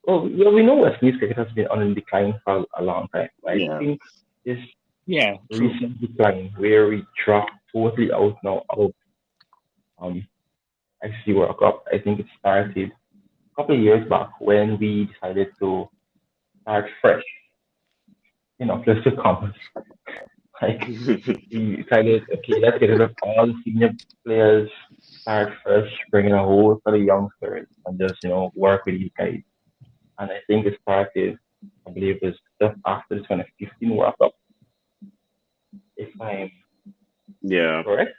Well, we know West Indies cricket has been on a decline for a long time. But I Yeah. think this Yeah, true. recent decline where we dropped totally out now of um ICC World Cup, I think it started a couple of years back when we decided to start fresh, just to come. Like we decided, okay, let's get rid of all the senior players, start fresh, bring in a whole set of youngsters, and just work with these guys. And I think it started, I believe, it was just after the 2015 World Cup, if I'm Yeah. correct,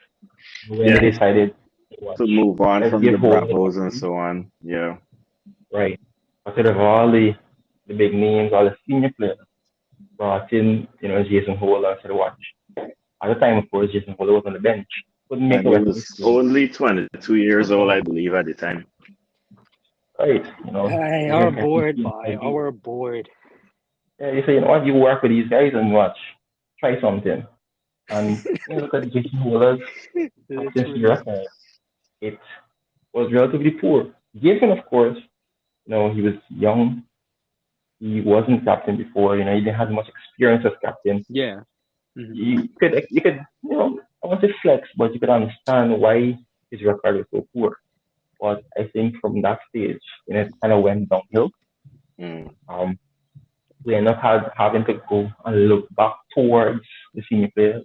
when Yeah. they decided to watch, To move on let's from give the whole Bravos and so on. Yeah. right. Instead of all the big names, all the senior players brought in, Jason Holder to watch. At the time, of course, Jason Holder was on the bench. Couldn't make And the he West Indies was team. only 22 years old, I believe, at the time. Right, Hey, even our if I think board, by our board. yeah, you say, what, you work with these guys and watch, try something. And look at Jason Holder's captaincy Literally. record. It was relatively poor. Given, of course, he was young. He wasn't captain before. He didn't have much experience as captain. Yeah. Hmm. You could, I want to flex, but you could understand why his record was so poor. But I think from that stage, it kind of went downhill. Mm. Um, we ended up having to go and look back towards the senior players.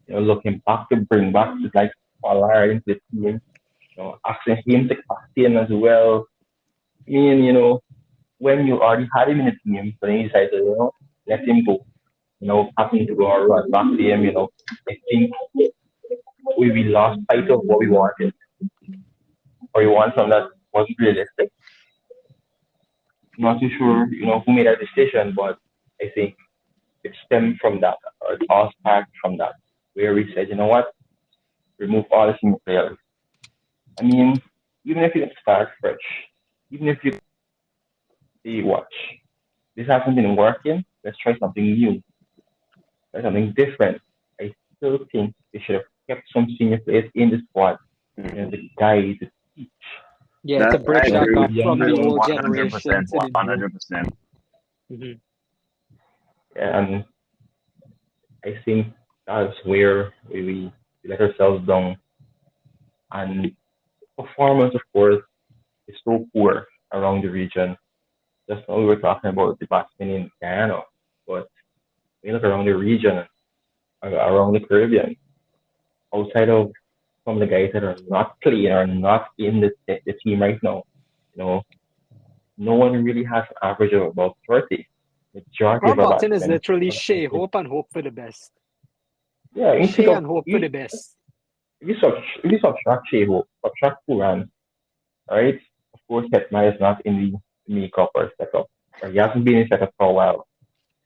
Looking back to bring back like Pollard into the team. Asking him to captain as well. I mean, when you already had him in the team, but then you decided to, let him go. Having to go and run back to him, I think we lost sight of what we wanted, or we want something that wasn't realistic. Not too sure, who made that decision, but I think it stemmed from that, or it all started from that, where we said, you know what, remove all the senior players. I mean, even if you start fresh, even if you say, watch, this hasn't been working, let's try something new, try something different. I still think they should have kept some senior players in the squad, Mm-hmm. the guys, to teach, Yeah, to That I bridge that agree the with gap you from the younger old ones. generation 100%. to the new. 100%. Hmm. And I think that's where we let ourselves down. And performance, of course, is so poor around the region. Just now we were talking about the batsmen in Guyana, but when you look around the region, around the Caribbean, outside of some of the guys that are not playing or not in the team right now, you know, no one really has an average of about 30. Majority Our of our motto is batsmen literally have an Shay, average. hope and hope for the best. Yeah, you take Shay up and hope for you the best. if you subtract Shabo, subtract Turan, right? Of course, Hetman is not in the makeup or setup, or he hasn't been in setup for a while.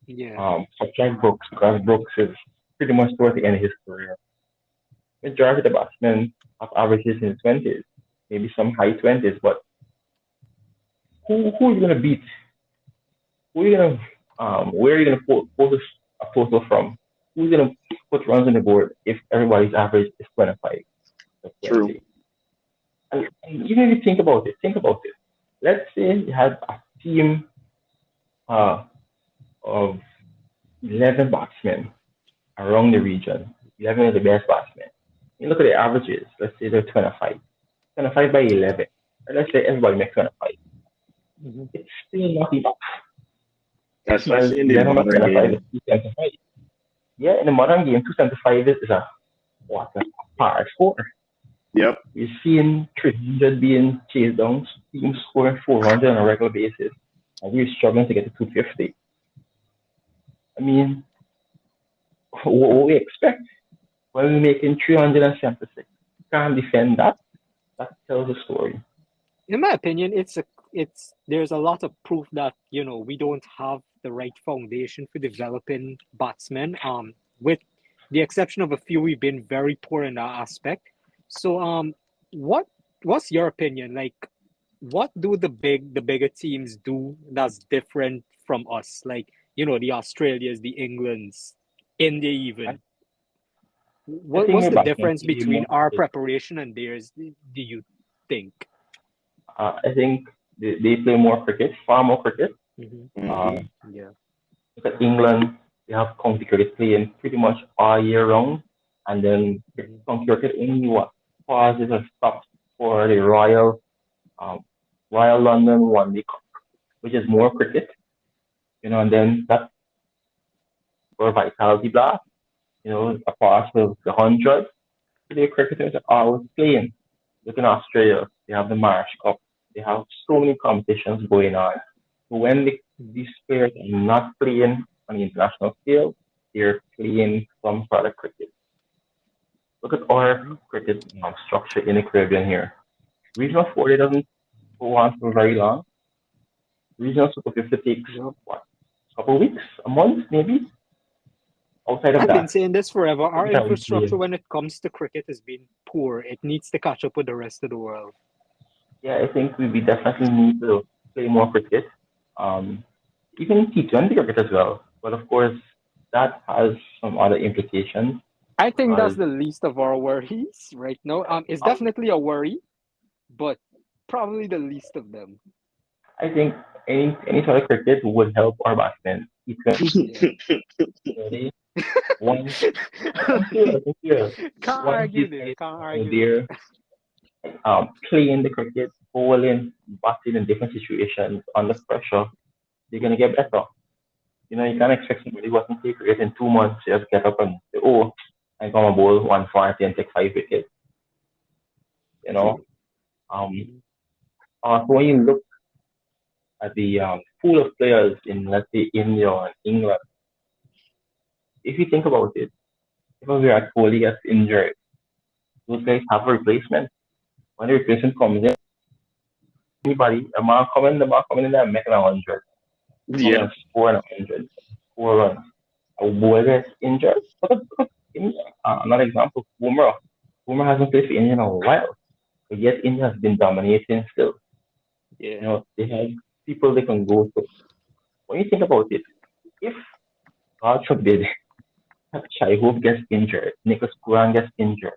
Yeah. Subtract Brooks because Brooks is pretty much towards the end of his career. Majority of the batsmen have averages in the 20s, maybe some high 20s, but who are you gonna beat? Who are you gonna where are you gonna pull a total from? Who's gonna put runs on the board if everybody's average is 25 or True. 20? And even if you think about it. Let's say you had a team uh, of 11 batsmen around the region, 11 of the best batsmen. You look at the averages, let's say they're 25, 25 by 11. And let's say everybody makes 25. Hmm. It's still not enough because Especially in the 11 by modern 25 is game. 275. Yeah, in the modern game, 275 is a what a par score. Yep. We're seeing 300 being chased down, teams scoring 400 on a regular basis, and we're struggling to get to 250. I mean, what we expect when we're making 376. Can't defend that. That tells a story. In my opinion, it's there's a lot of proof that we don't have the right foundation for developing batsmen. With the exception of a few, we've been very poor in that aspect. So, what what's your opinion? Like, what do the bigger teams do that's different from us? Like, the Australias, the Englands, India, I, even. I think What's we're the battling difference way between more our cricket. preparation and theirs? Do you think? I think they play more cricket, far more cricket. Hmm. Uh, Hmm. Yeah. Look at England, they have county cricket playing pretty much all year round. And then Hmm. county cricket only what pauses or stops for the um, Royal London One Day Cup, which is more cricket, and then that's for Vitality Blast, apart with the 100. The cricketers are always playing. Look in Australia, they have the Marsh Cup. They have so many competitions going on. So when these players are not playing on the international scale, they're playing some sort of cricket. Look at our Hmm. cricket structure in the Caribbean here. Regional 40 doesn't go on for very long. Regional Super 50 takes Yep. what, a couple of weeks, a month maybe. Outside of I've been that, saying this forever. what Our cricket are we infrastructure playing? when it comes to cricket has been poor. It needs to catch up with the rest of the world. Yeah, I think we definitely need to play more cricket. Um, Even T20 cricket as well. But of course, that has some other implications. I think that's As the least of our worries right now. It's um, definitely a worry, but probably the least of them. I think any sort of cricket would help our batsmen. Yeah. T20, once I'm serious, I'm serious. Can't Once argue these there. guys Can't are out argue there. there playing the cricket, bowling, batting in different situations under pressure, they're gonna get better. You can't expect somebody who hasn't played cricket in 2 months to just get up and say, "Oh, I'm gonna bowl 140 and take 5 wickets." You know. True. Um, Mhm. so when you look at the pool of players in, let's say, India or England, if you think about it, if a Virat Kohli gets injured, those guys have a replacement. When the replacement comes in, anybody, the man coming in there making 100, coming Yeah. and scoring 100, 4 runs. A bowler gets injured. Look at India. Another example, Boomerang. Boomerang hasn't played for India in a while, but yet India has been dominating still. Yeah. They have people they can go to. When you think about it, if God forbid Chai Hope gets injured, Nicholas Puran gets injured,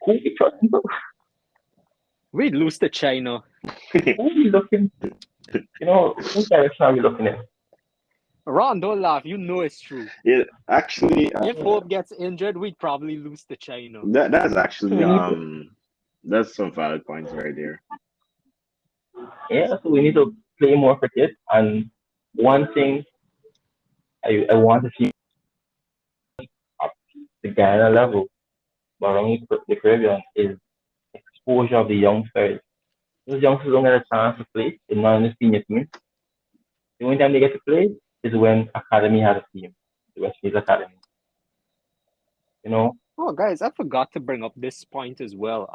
who we trusting to? We lose to China. Who we looking? Whose direction are we looking in? Ron, don't laugh. You know it's true. Yeah. Actually, If Yeah. Hope gets injured, we'd probably lose to China. that's So actually we need to, that's some valid points right there. yeah. So we need to play more cricket. And one thing I want to see up the Ghana level, but around the Caribbean, is exposure of the youngsters. Those youngsters don't get a chance to play. They're not in the senior team. The only time they get to play is when Academy has a team, the West Indies Academy. You know, Oh, guys, I forgot to bring up this point as well.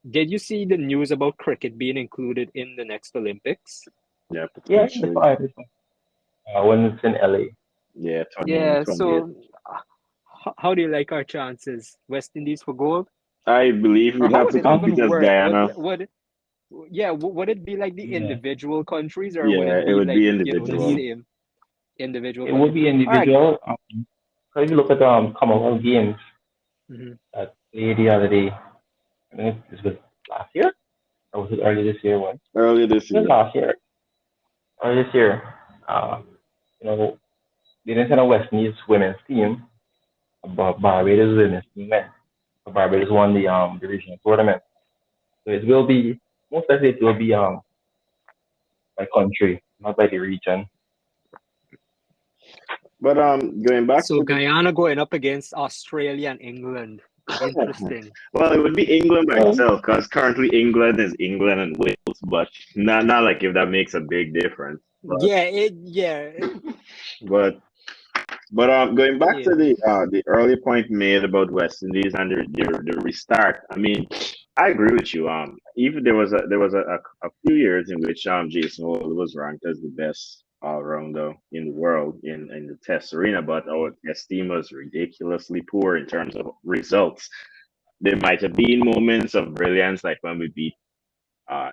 Did you see the news about cricket being included in the next Olympics? Yeah, yeah, that's potentially. fine. When it's in LA. Yeah, Yeah, 2028. so how do you like our chances? West Indies for gold? I believe Or we'd how have would to it Um, compete even as work? Guyana. Would it be like the yeah, individual countries or would Yeah, it it be would like, be the it, individual. same individual it would be countries? All right. individual. So if you look at Commonwealth Games Mhm. that played the other day, I think this was last year or was it early this year? One, Earlier this it was year. last year. Early this year, uh, you know, they didn't send a West Indies women's team, but Barbados women's team went. So Barbados won the regional tournament. So it will be most likely it will be by country, not by the region. But going back So to the Guyana going up against Australia and England. Interesting. well, it would be England by Well, itself because currently England is England and Wales, but not like if that makes a big difference. But Yeah, it yeah. but But going back to Yeah. the early point made about West Indies and the restart. I mean, I agree with you. Even there was a few years in which Jason Hall was ranked as the best all rounder in the world in the Test arena, but our Test team was ridiculously poor in terms of results. There might have been moments of brilliance, like when we beat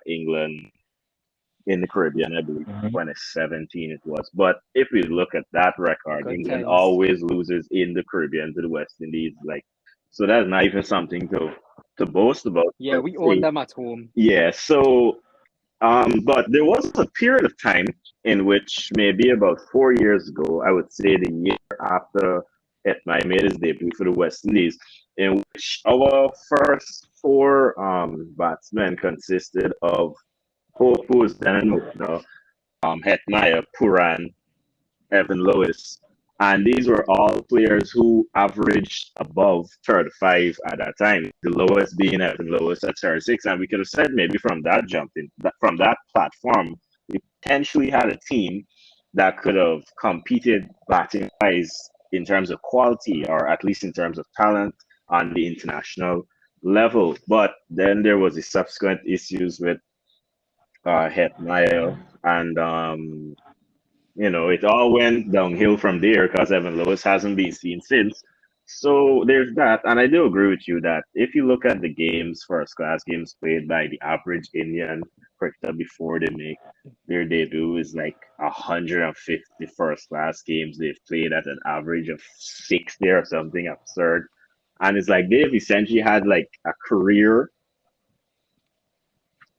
England in the Caribbean, I believe Mm-hmm. 2017 it was. But if we look at that record, Good England times. always loses in the Caribbean to the West Indies. Like, so that's not even something to boast about. Yeah, But we own say, them at home. yeah. So, but there was a period of time in which maybe about 4 years ago, I would say the year after Etmai made his debut for the West Indies, in which our first four batsmen consisted of Hope, who was then an opener, Hetmeyer, Puran, Evan Lewis. And these were all players who averaged above 35 at that time, the lowest being Evan Lewis at 36. And we could have said maybe from that jump in, from that platform, we potentially had a team that could have competed batting wise in terms of quality or at least in terms of talent on the international level. But then there was the subsequent issues with Hetmeyer and it all went downhill from there because Evan Lewis hasn't been seen since. So there's that. And I do agree with you that if you look at the games, first class games played by the average Indian cricketer before they make their debut is like 150 first class games they've played at an average of 60 or something absurd. And it's like they've essentially had like a career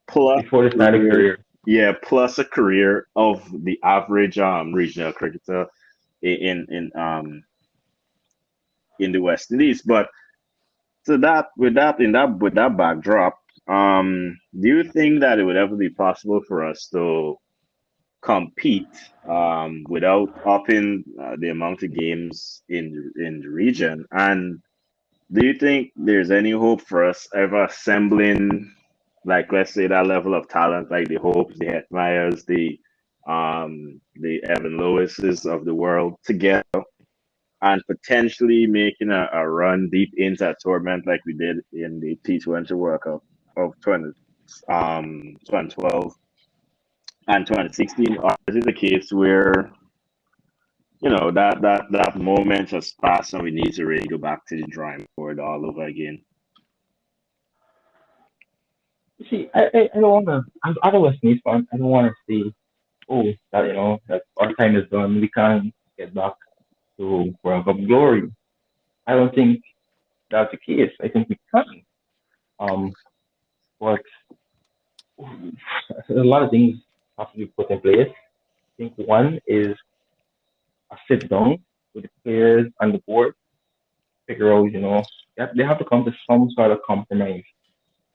plus Before the start of career, career. yeah, plus a career of the average regional cricketer in the West Indies. But so that with that backdrop, do you think that it would ever be possible for us to compete without upping the amount of games in the region? And do you think there's any hope for us ever assembling, like, let's say, that level of talent, like the Hopes, the Hetmeyers, the Evan Lewises of the world together and potentially making a run deep into a tournament like we did in the T20 World Cup of 2012 and 2016? Or is it the case where, that moment has passed and we need to really go back to the drawing board all over again? You see, I don't want to, I don't want to sneeze one. I don't want to say, oh, that, that our time is done. We can't get back to World Cup glory. I don't think that's the case. I think we can. Um, but a lot of things have to be put in place. I think one is a sit down with the players and the board, figure out, they have to come to some sort of compromise.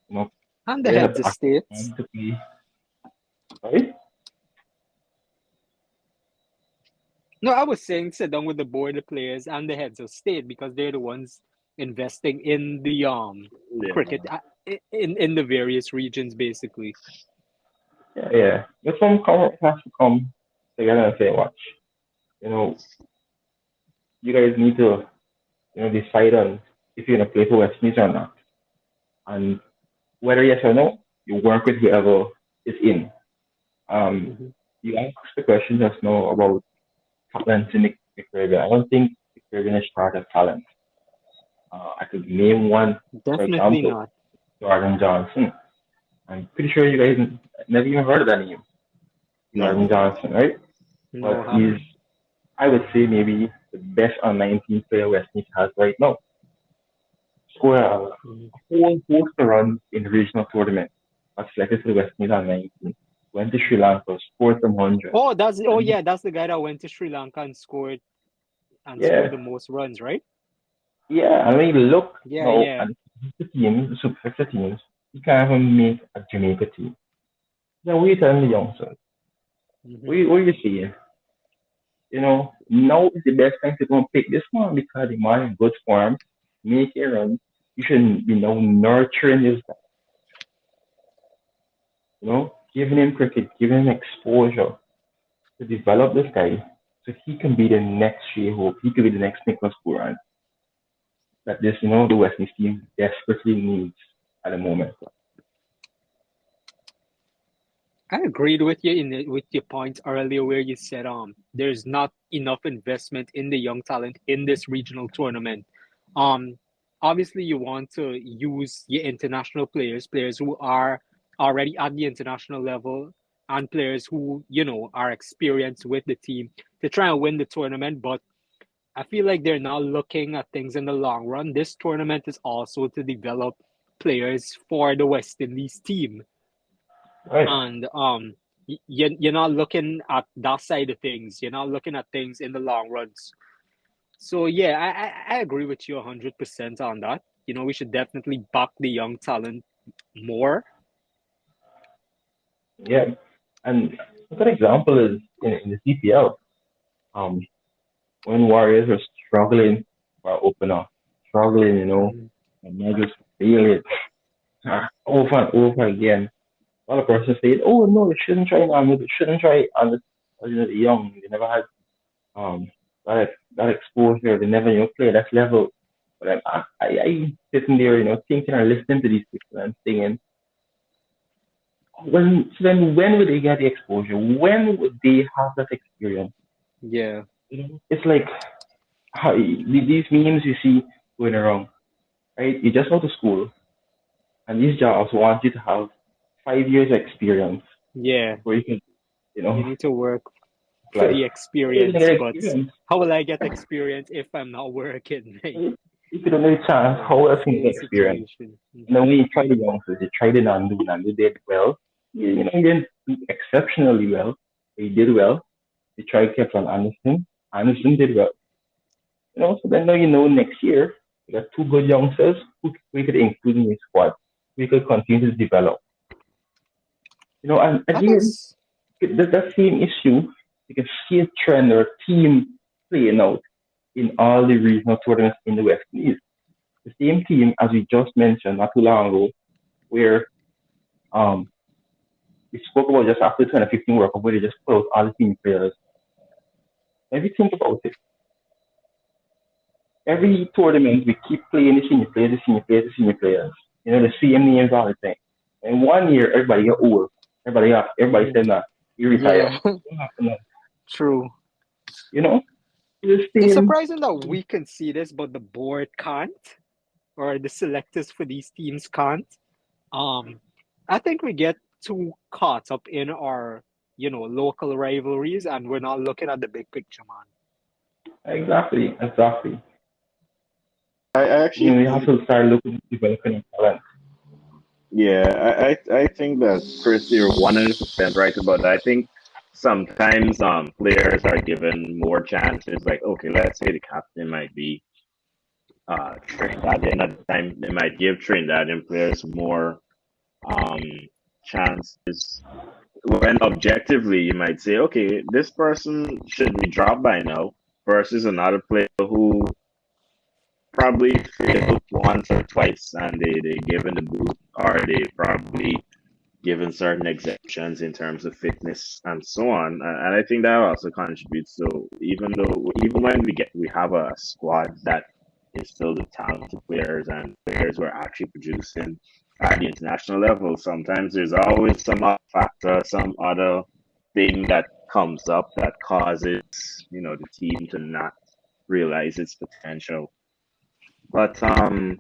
You know, And the players heads have of actually states. want to be, right? No, I was saying sit down with the board, the players, and the heads of state because they're the ones investing in the cricket Yeah. in the various regions, basically. Yeah, yeah. But some come has to come together and say, watch, you know, you guys need to, decide on if you're gonna play for West Indies or not. And whether yes or no, you work with whoever is in. Um, Hmm. you asked the question just now about talent in the Caribbean. I don't think the Caribbean is short of talent. I could name one, for Definitely example, not. Jordan Johnson. I'm pretty sure you guys never even heard of that name, No. Jordan Johnson, right? But No, he's, haven't. I would say, maybe the best on-19 player West Indies has right now. Score a Mhm. whole host of runs in the regional tournament. Got selected for the West Indies on-19. Went to Sri Lanka, scored some hundreds. And Yeah, that's the guy that went to Sri Lanka and scored yeah, the most runs, right? yeah. I mean, look, Yeah, yeah. and the team, the Super 50 teams, you can't even make a Jamaica team. Yeah, what are you telling the youngsters? Hmm. What are you saying? Now is the best time to go and pick this one because the man in good form, make a run. You should be now nurturing this guy, giving him cricket, giving him exposure to develop this guy So he can be the next Shea Hope. He could be the next Nicholas Puran that this, the West Indies team desperately needs at the moment. I agreed with you with your point earlier where you said there's not enough investment in the young talent in this regional tournament. Um Obviously you want to use your international players who are already at the international level and players who, are experienced with the team to try and win the tournament, but I feel like they're not looking at things in the long run. This tournament is also to develop players for the West Indies team, Right. and you're not looking at that side of things. You're not looking at things in the long runs. So yeah, I agree with you 100% on that. We should definitely back the young talent more. Yeah. And a good example is in the CPL. Um, when Warriors are struggling for opener, struggling, Mhm. and they just feel it over and over again. A lot of persons say, "Oh no, they shouldn't try Ahmed. They shouldn't try Ahmed. The young. They never had that exposure. They never play that level." But I sitting there, thinking and listening to these people and thinking, when would they get the exposure? When would they have that experience? Yeah, It's like how these memes you see going around, right? You just go to school, and these jobs want you to have 5 years experience yeah. before you can, You need to work for apply. the You don't experience, get but experience. how will I get experience if I'm not working? Right? If you don't know the chance, So how else that's can you the get experience? situation. And then when you try the youngsters, you try the Nandu did well. You didn't do exceptionally well. He did well. You tried Kevin Anderson. Anderson did well. So then now next year, you got two good youngsters who we could include in your squad. We could continue to develop. And I again, guess. that same issue, you can see a trend or a team playing out in all the regional tournaments in the West Indies. The same team, as we just mentioned not too long ago, where um, we spoke about just after 2015 World Cup, where they just put out all the team players. If you think about it, every tournament we keep playing the senior players. The same names all the time. And one year, everybody get old. Everybody Mhm. said that you retire. Yeah, What happened now? true. You know, the It's same. surprising that we can see this, but the board can't, or the selectors for these teams can't. Um, I think we get too caught up in our, local rivalries, and we're not looking at the big picture, man. Exactly. I actually We have think, to start looking at developing talent. yeah, I think that Chris, you're 100% right about that. I think sometimes players are given more chances. Like, okay, let's say the captain might be Trinidadian at the time, they might give Trinidadian players more um chances. When objectively you might say, okay, this person should be dropped by now, versus another player who probably failed once or twice and they given the boot, or they probably given certain exemptions in terms of fitness and so on. And I think that also contributes. So even when we have a squad that is filled with talented players and players who are actually producing at the international level, sometimes there's always some other factor, some other thing that comes up that causes the team to not realize its potential. But I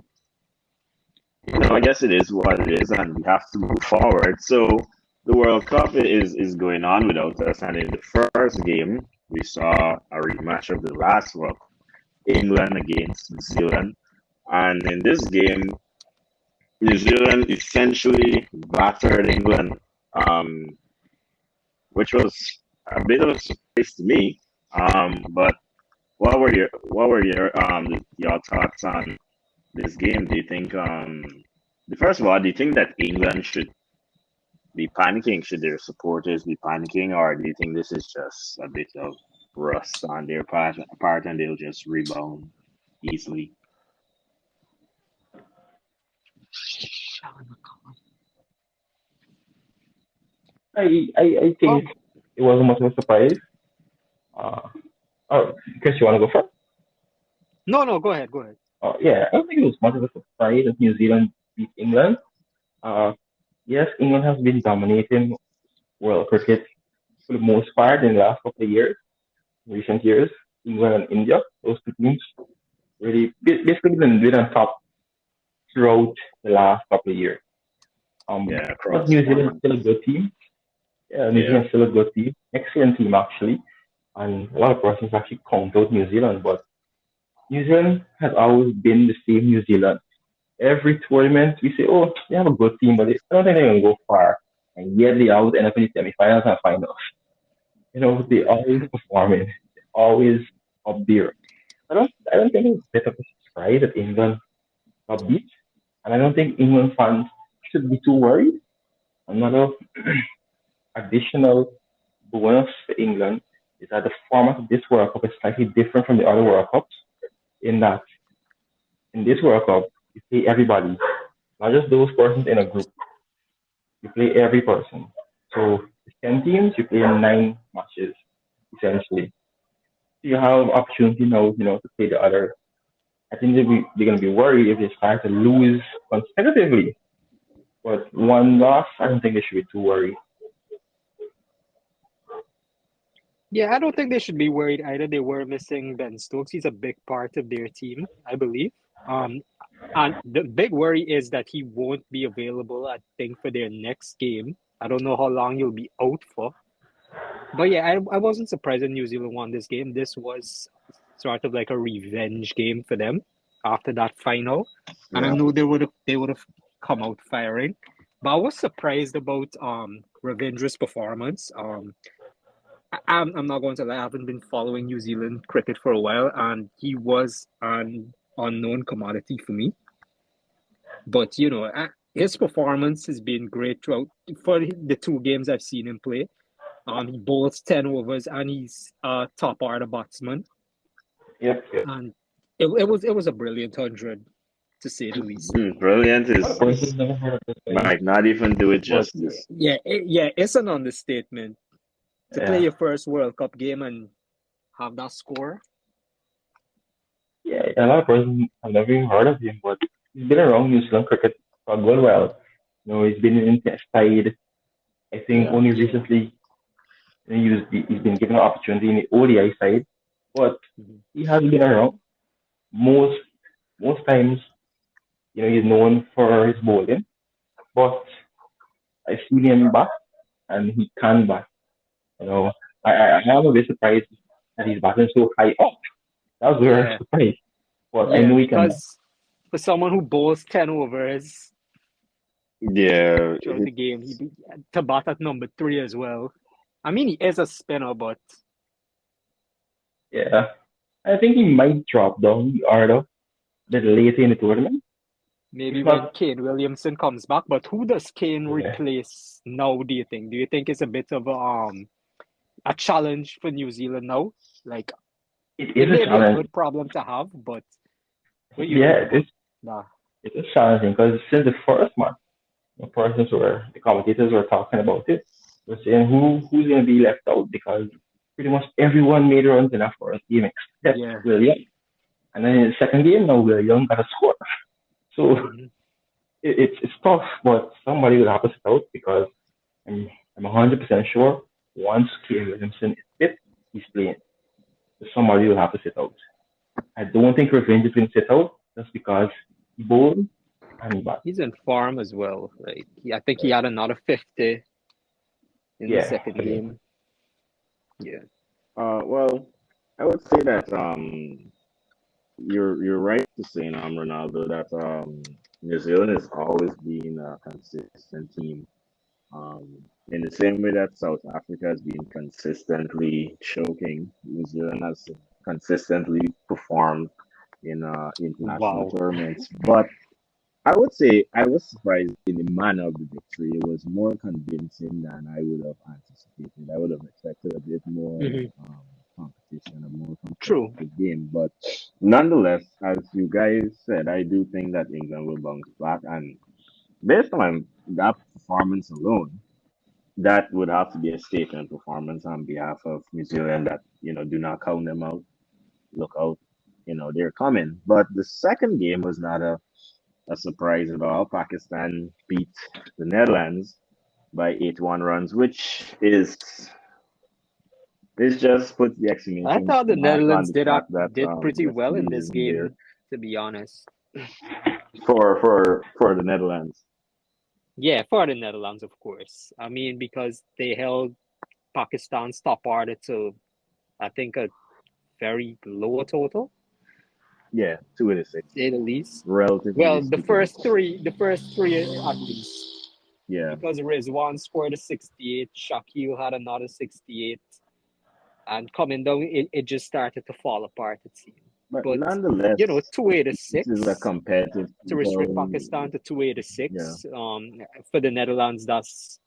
guess it is what it is, and we have to move forward. So the World Cup is going on without us, and in the first game, we saw a rematch of the last World Cup, England against New Zealand, and in this game, New Zealand essentially battered England, um, which was a bit of a surprise to me. But what were your thoughts on this game? Do you think first of all, do you think that England should be panicking? Should their supporters be panicking, or do you think this is just a bit of rust on their part and they'll just rebound easily? I think Um, it wasn't much of a surprise. Uh, Oh, Chris, you want to go first? No, go ahead, go ahead. Yeah, I don't think it was much of a surprise that New Zealand beat England. Uh, yes, England has been dominating world cricket for the most part in the last couple of years, recent years. England and India, those two teams, really basically been on top throughout the last couple of years. Yeah, But across New Zealand is format. still a good team. Yeah, New Yeah. Zealand is still a good team, excellent team actually. And a lot of persons actually count out New Zealand, but New Zealand has always been the same New Zealand. Every tournament, we say, oh, they have a good team, but I don't think they're going to go far. And yet they always end up in the semifinals and finals. They always performing, always up there. I don't think it's a bit of a surprise that England got beat, and I don't think England fans should be too worried. Another additional bonus for England is that the format of this World Cup is slightly different from the other World Cups in that in this World Cup you play everybody, not just those persons in a group. You play every person. So it's 10 teams, you play in 9 matches essentially. So you have opportunity now, to play the other. I think they're going to be worried if they start to lose consecutively. But one loss, I don't think they should be too worried. Yeah, I don't think they should be worried either. They were missing Ben Stokes. He's a big part of their team, I believe. Um, and the big worry is that he won't be available, I think, for their next game. I don't know how long he'll be out for. But yeah, I wasn't surprised that New Zealand won this game. This was sort of like a revenge game for them after that final. And I Yeah. know they would have come out firing. But I was surprised about Ravindra's performance. I'm not going to lie, I haven't been following New Zealand cricket for a while, and he was an unknown commodity for me. But his performance has been great throughout for the two games I've seen him play. He bowls 10 overs, and he's a top order batsman, Yep, yep. and it was a brilliant 100, to say the least. Brilliant A lot of persons never heard of this guy, might not even do it but Yeah, justice. it's an understatement to play yeah, your first World Cup game and have that score. yeah, a lot of persons have never even heard of him, but he's been around New Zealand cricket for a good while. He's been in Test side. I think Yeah. only recently he's been given an opportunity in the ODI side, but Mhm. he has been around. Most most times, he's known for his bowling, but I've seen him bat and he can bat. You know, I am a bit surprised that he's batting so high up. That was very Yeah, surprised, but I yeah, know he can bat. because for someone who bowls 10 overs Yeah. throughout the game, he be to bat at number three as well. I mean, he is a spinner, but Yeah, I think he might drop down the order a bit later in the tournament. maybe It's when not. Kane Williamson comes back. But who does Kane Yeah, replace now, do you think? Do you think it's a bit of a challenge for New Zealand now? Like, it it is a may be a challenge. good problem to have, but what do you think Yeah, about that? it is challenging because since the first month, the commentators were talking about it. We're saying who's going to be left out because pretty much everyone made runs in that first game except Yeah. William. And then in the second game, now William got a score. So Mhm. it's tough, but somebody will have to sit out because I'm 100% sure once Kane Williamson is fit, he's playing. So somebody will have to sit out. I don't think Revenge is going to sit out just because he bowled and he bat. He's in form as well. Like, I think he had another 50 in the Yeah, second again. game. Yeah. Well, I would say that you're right to say, Ronaldo, that New Zealand has always been a consistent team. In the same way that South Africa has been consistently choking, New Zealand has consistently performed in international Wow. tournaments. But I would say I was surprised in the manner of the victory. It was more convincing than I would have anticipated. I would have expected a bit more Hmm. competition, a more True. competitive game. But nonetheless, as you guys said, I do think that England will bounce back. And based on that performance alone, that would have to be a statement performance on behalf of New Zealand that, do not count them out. Look out, they're coming. But the second game was not a surprise at all. Pakistan beat the Netherlands by 8-1 runs, which is just put the I exclamation thought the mark on Netherlands the did fact that did pretty West well in Indies this isn't there game, to be honest. for the Netherlands. Yeah, for the Netherlands, of course. I mean, because they held Pakistan's top order to, I think, a very low total, Yeah, 286, to say the least. relatively Well, speaking. the first three at least, Yeah, because Rizwan scored a 68, Shakil had another 68, and coming down, it just started to fall apart, it seemed. but But, nonetheless, this is a 286 competitive to restrict football. Pakistan to Yeah, 286, for the Netherlands, that's,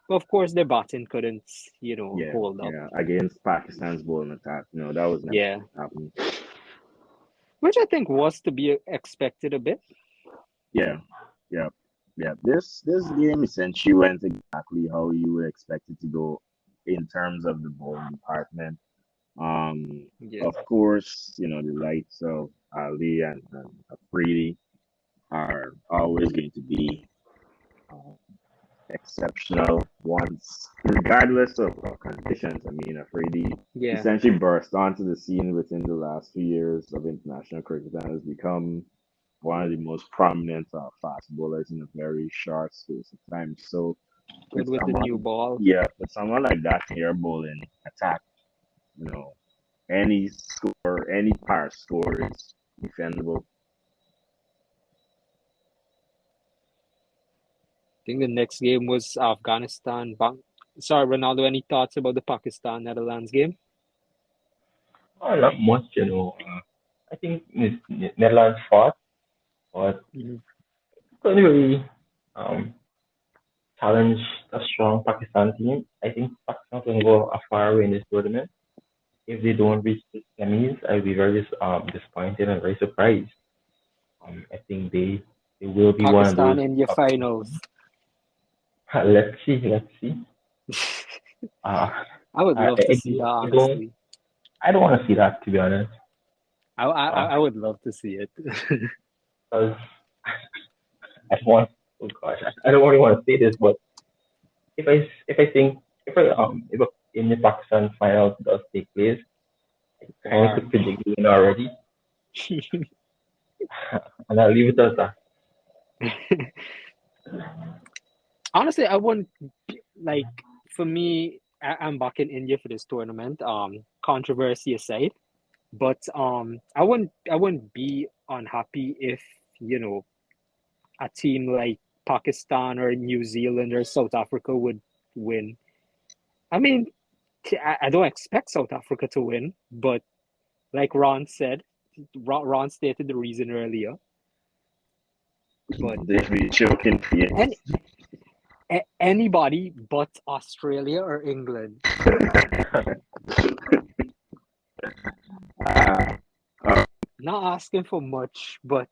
of course, their batting couldn't, yeah, hold up. yeah. Against Pakistan's bowling attack, that was never Yeah, happening. which I think was to be expected a bit. Yeah, yeah, yeah. This game essentially went exactly how you would expect it to go in terms of the bowling department. Yeah, Of course, the likes of Ali and Afridi are always going to be uh, exceptional ones, regardless of conditions. I mean, Afridi yeah, essentially burst onto the scene within the last few years of international cricket and has become one of the most prominent fast bowlers in a very short space of time. So, with good with the new someone, ball. yeah, with someone like that in your bowling attack, you know, any score, any power score is defendable. I think the next game was Afghanistan. Sorry, Ronaldo, any thoughts about the Pakistan Netherlands game? Oh, not much, I think Netherlands fought, but Mhm. couldn't really um, challenge a strong Pakistan team. I think Pakistan can go a far way in this tournament. If they don't reach the semis, I'll be very disappointed and very surprised. I think they will be one of Pakistan those. in your finals. Let's see, let's see. Uh, I would I, love to I, see that, I don't honestly. I don't want to see that, to be honest. I would love to see it. Because I don't want. Oh gosh, I don't really want to say this, but if in the Pakistan final does take place, I kind of War. could predict the win already, and I'll leave it as that. Honestly, I wouldn't like for me. I'm back in India for this tournament. Controversy aside, but I wouldn't be unhappy if a team like Pakistan or New Zealand or South Africa would win. I mean, I don't expect South Africa to win, but like Ron said, Ron stated the reason earlier. But They'll be choking for you. any anybody but Australia or England. Uh, uh, Not asking for much, but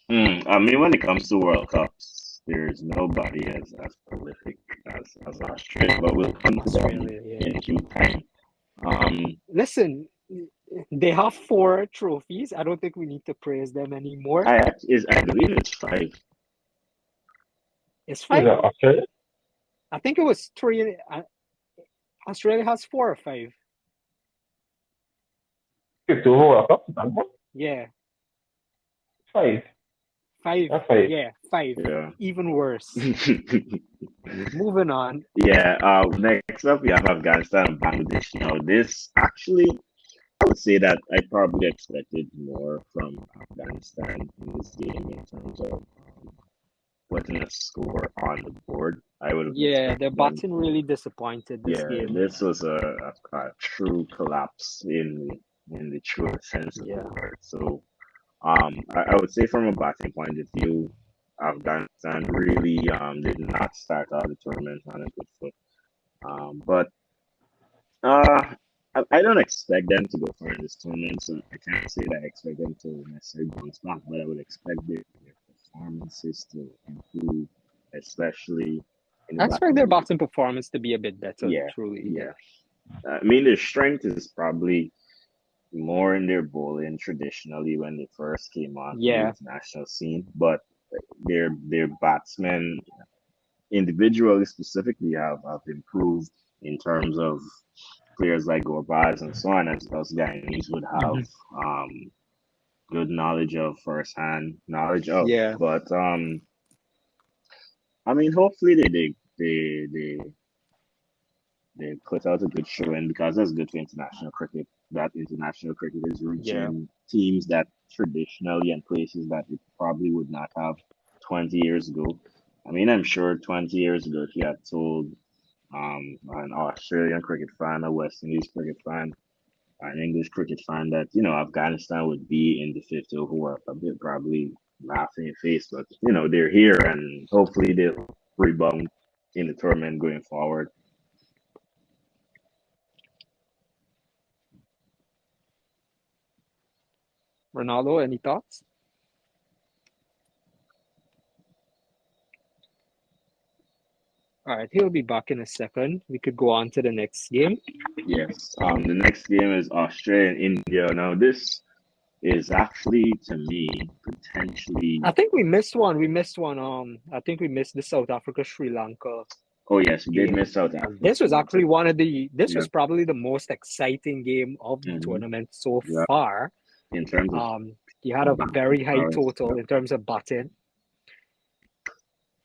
I mean, when it comes to World Cups, there's nobody as prolific as Australia, but we'll come to that Australia, yeah. in due time. Um, Listen, they have 4 trophies. I don't think we need to praise them anymore. I believe it's five. It's Who's 5. that, Australia? I think it was 3. Australia has 4 or 5. To World Cup, Yeah, five. 5. That's five. Yeah, 5. Yeah. Even worse. Moving on. Yeah. Next up, we have Afghanistan and Bangladesh. Now, this actually, I would say that I probably expected more from Afghanistan in this game in terms of putting a score on the board. I would have Yeah, their expected them batting to. really disappointed this Yeah, game. this was a true collapse in the true sense of the Yeah. word. So, I would say from a batting point of view, Afghanistan really did not start out the tournament on a good foot. But I don't expect them to go far in this tournament, so I can't say that I expect them to necessarily bounce back, but I would expect their performances to improve especially in the I expect their batting. batting performance to be a bit better, Yeah, truly. yeah. I mean, their strength is probably more in their bowling traditionally when they first came onto the Yeah. international scene, but their batsmen individually specifically have improved in terms of players like Gorbaz and so on, as those Guyanese would have um, good knowledge of firsthand knowledge of. Yeah. But I mean, hopefully they put out a good showing because that's good for international cricket. That international cricket is Yeah. reaching teams that traditionally and places that it probably would not have 20 years ago. I mean, I'm sure 20 years ago, if you had told an Australian cricket fan, a West Indies cricket fan, an English cricket fan that, Afghanistan would be in the fifth over World Cup, they'd probably laugh in your face. But, they're here and hopefully they'll rebound in the tournament going forward. Ronaldo, any thoughts? All right, he'll be back in a second. We could go on to the next game. Yes. The next game is Australia and India. Now, this is actually, to me, potentially. I think we missed one. I think we missed the South Africa Sri Lanka. Oh, yes, we did game. miss South Africa. This was actually was probably the most exciting game of the tournament so far. In terms of you had a very high total in terms of batting.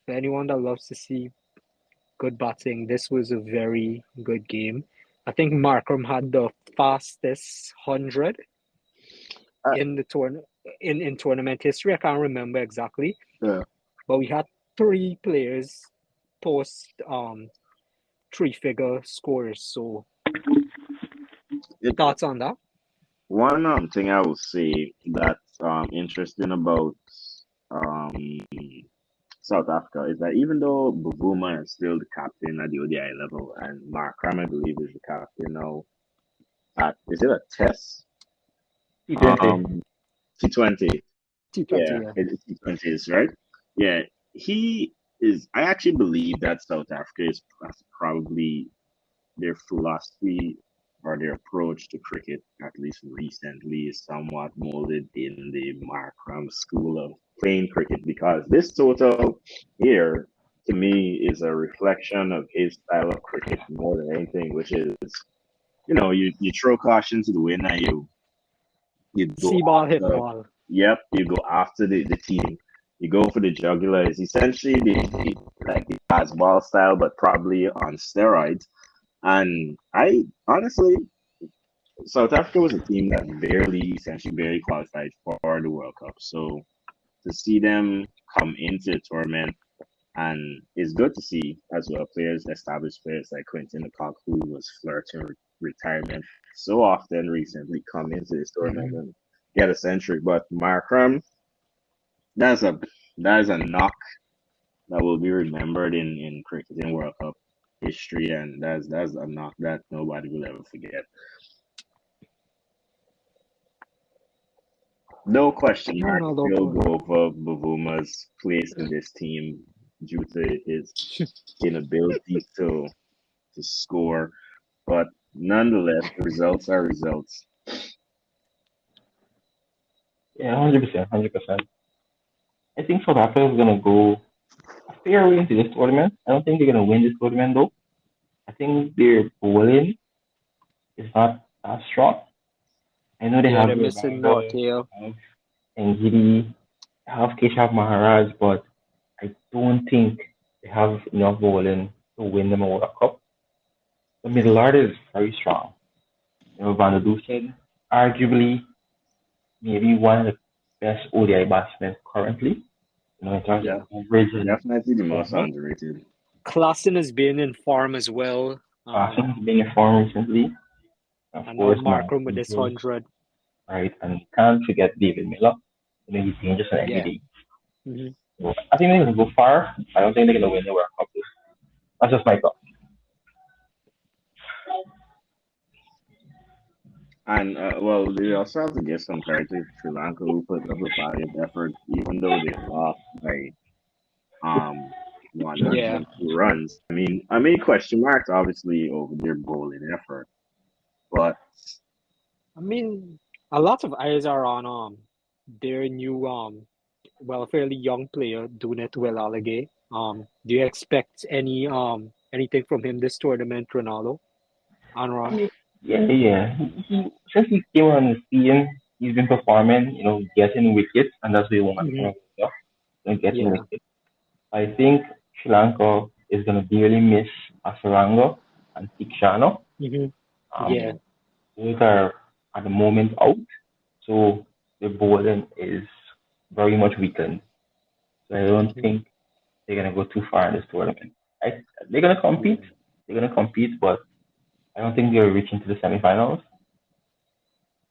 For anyone that loves to see good batting, this was a very good game. I think Markram had the fastest 100 in the in tournament history. I can't remember exactly. Yeah. But we had 3 players post 3-figure scores. So thoughts on that? One thing I will say that's interesting about South Africa is that even though Bavuma is still the captain at the ODI level and Markram, I believe, is the captain now is it a test? T20. T20. T20, It's T20s, right? Yeah, he is. I actually believe that South Africa is probably their philosophy or their approach to cricket, at least recently, is somewhat molded in the Markram school of playing cricket because this total here, to me, is a reflection of his style of cricket more than anything, which is, you throw caution to the wind and you go see ball, hit ball. Yep, you go after the team. You go for the jugular. It's essentially the fastball style, but probably on steroids. And I honestly, South Africa was a team that essentially barely qualified for the World Cup. So to see them come into the tournament, and it's good to see as well established players like Quinton de Kock, who was flirting with retirement so often recently, come into this tournament and get a century. But Markram, that's a knock that will be remembered in cricket in World Cup history, and that's a knock that nobody will ever forget. No question, Mark will go over Bavuma's place in this team due to his inability to score, but nonetheless, the results are results. Yeah, 100%, 100%. I think South Africa is gonna go a fair way into this tournament. I don't think they're gonna win this tournament though. I think their bowling is not as strong. I know they have they're missing Ronaldo, Ngidi, have Keshav Maharaj, but I don't think they have enough bowling to win them a World Cup. The middle order is very strong. Van der Dusen, arguably maybe one of the best ODI batsmen currently. In terms of average. Definitely the most underrated. Klassen has been in form as well. Klassen has been in form recently. Of course, Markram with this 100. Right, and you can't forget David Miller. He's dangerous on every day. So I think they're going to go far. I don't think they're going to win the World Cup. That's just my thought. And they also have to give some credit to Sri Lanka, who put up a valiant effort, even though they lost by one run Yeah. and two runs. I mean, question marks obviously over their bowling effort, but I mean, a lot of eyes are on their new fairly young player, Dunit Wellalage. Do you expect anything from him this tournament, Ronaldo? I Anra? mean, yeah. Since he came on the scene, he's been performing, getting wickets, and that's what we want Mm-hmm. from him, getting Yeah. wickets. I think Sri Lanka is going to dearly miss Asarango and Tikshano. Mm-hmm. Yeah. Um, those are at the moment out, so the bowling is very much weakened. So I don't Mm-hmm. think they're going to go too far in this tournament. They're going to compete. Yeah. They're going to compete, but I don't think they'll reach into the semifinals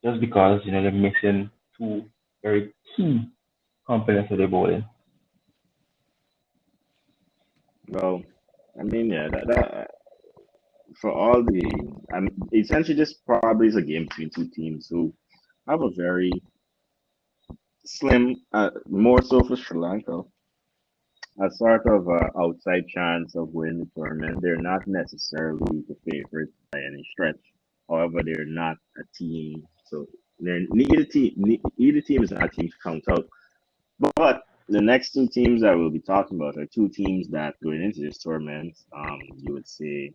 just because they're missing two very key components of their bowling. well, I mean, yeah, that for all the, essentially this probably is a game between two teams who have a very slim, more so for Sri Lanka, a sort of outside chance of winning the tournament. They're not necessarily the favorites by any stretch. However, they're not a team, so either team is not a team to count out. But the next two teams that we'll be talking about are two teams that going into this tournament, you would say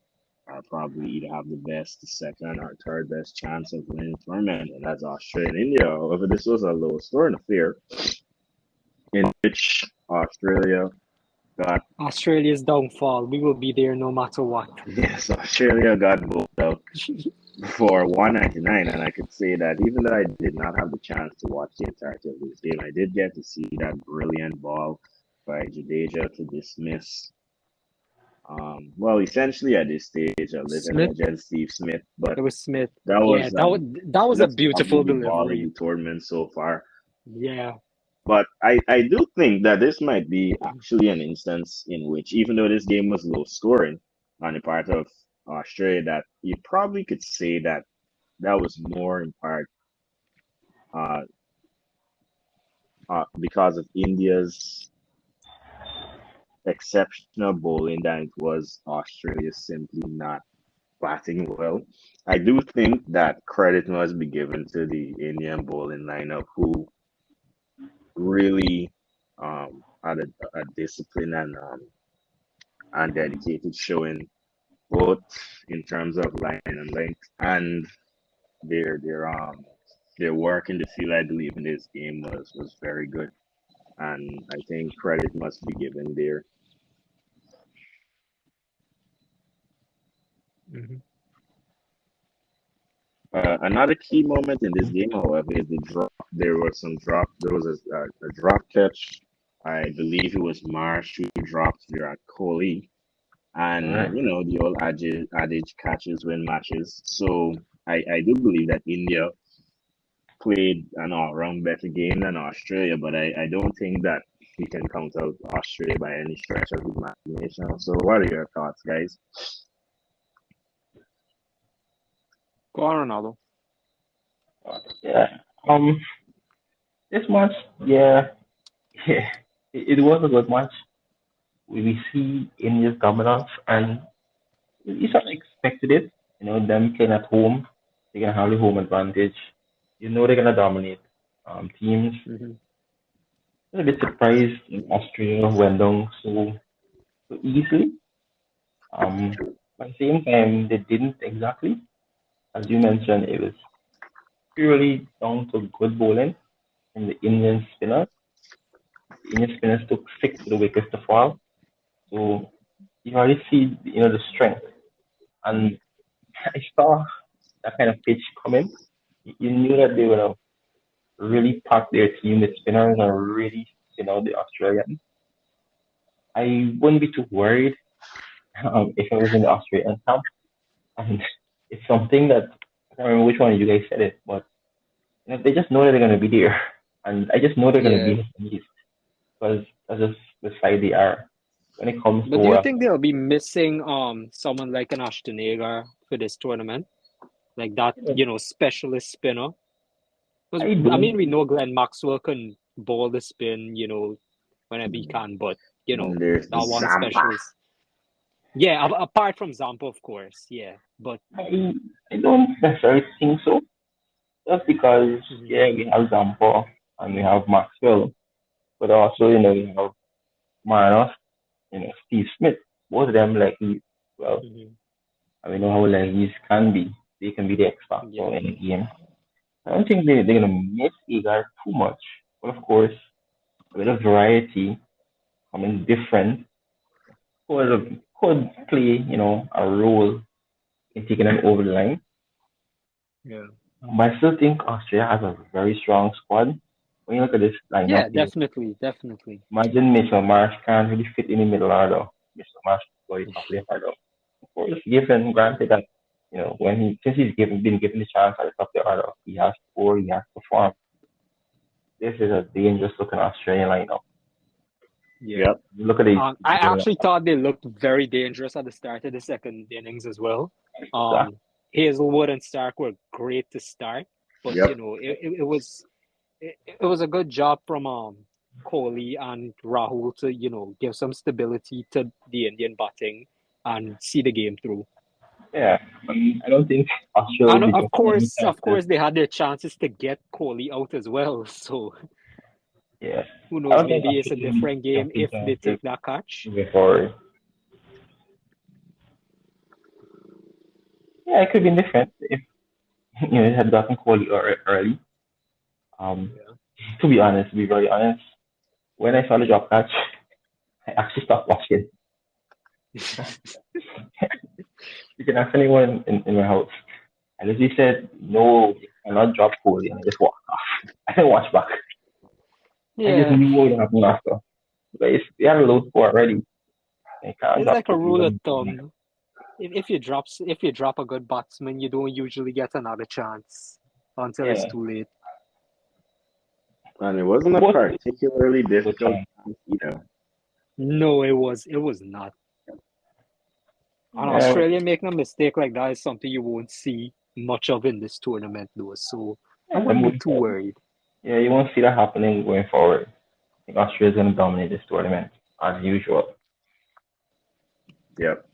are probably either have the best, the second, or third best chance of winning the tournament, and that's Australia and India. However, this was a low scoring affair in which Australia got Australia's downfall. We will be there no matter what. yes, Australia got bowled out for 199, and I could say that even though I did not have the chance to watch the entirety of this game, I did get to see that brilliant ball by Jadeja to dismiss. Essentially at this stage, a living Smith. legend Steve Smith, but It was Smith. that Yeah, was that was a that's probably beautiful the ball of delivery. the tournament so far. Yeah. But I do think that this might be actually an instance in which, even though this game was low scoring on the part of Australia, that you probably could say that that was more in part uh, because of India's exceptional bowling than it was Australia simply not batting well. I do think that credit must be given to the Indian bowling lineup who really had a discipline and dedicated showing both in terms of line and length and their their um their work in the field. I believe in this game was very good, and I think credit must be given there. Mm-hmm. Another key moment in this game, however, is the drop. There was some drop. There was a drop catch. I believe it was Marsh who dropped Virat Kohli, and Correct. the old adage catches win matches. So I do believe that India played an all-round better game than Australia, but I don't think that we can count out Australia by any stretch of the imagination. So what are your thoughts, guys? Go on, Ronaldo. Yeah. This match, yeah, yeah, it was a good match. We see India's dominance, and you sort of expected it. Them playing at home, they're gonna have the home advantage. They're gonna dominate teams. Mm-hmm. I'm a bit surprised in Australia went down so easily. But at the same time, they didn't exactly. As you mentioned, it was purely down to good bowling from the Indian spinners. The Indian spinners took six of the wickets to fall. So you already see, the strength. And I saw that kind of pitch coming. You knew that they were gonna really pack their team with spinners and really spin out the Australians. I wouldn't be too worried if I was in the Australian camp. And it's something that I can't remember which one of you guys said it, but they just know that they're gonna be there, and I just know they're gonna be Yeah. in the East because that's just the side they are. When it comes But do to you think they'll be missing someone like an Ashton Agar for this tournament? Like that, specialist spinner? Because I I don't mean we know Glenn Maxwell can bowl the spin, whenever he can. But you know, And there's the that one Zampa. specialist. Yeah, apart from Zampa, of course. Yeah, but I don't necessarily think so. Just because, mhm, yeah, we have Zampa and we have Maxwell, but also, we have Manos, Steve Smith. Both of them, like, well, mhm, I mean, know how leggies can be. They can be the X yeah, factor in a game. I don't think they're going to miss Egar too much. But of course, a bit of variety, I mean, different, could play, a role in taking them over the line. yeah, But I still think Australia has a very strong squad. When you look at this lineup yeah. here, Definitely, definitely. imagine Mitchell Marsh can't really fit in the middle order. Mitchell Marsh is top left order. Of course, given granted that when since been given the chance at the top of the order, he has to score, he has to perform. This is a dangerous looking Australian lineup. Yeah. Yep. Look at these. I actually thought they looked very dangerous at the start of the second innings as well. Exactly. Hazelwood and Stark were great to start, but Yep. it was a good job from Kohli and Rahul to give some stability to the Indian batting and see the game through. Yeah, I don't think Australia And will be getting any of chances. course, they had their chances to get Kohli out as well. So Yeah, who I knows? don't think Maybe it's a Australia will be different game getting if they chances take that catch. moving forward. Yeah, it could be different if it had gotten Kohli early. Um, Yeah. to be very honest, when I saw the drop catch, I actually stopped watching. You can ask anyone in my house. I literally said, no, you cannot drop Kohli, and I just walked off. I didn't watch back. I just Yeah, knew what would happen after. But they had a low score already. They can't it's drop like a Kohli rule of when thumb. If you drop a good batsman, you don't usually get another chance until it's yeah, too late. And it wasn't a both particularly good difficult chance. chance either. No, it was not. And Yeah, Australia making a mistake like that is something you won't see much of in this tournament, though. So I yeah, wouldn't be too worried. yeah, you won't see that happening going forward. I think Australia's going to dominate this tournament as usual. Yep.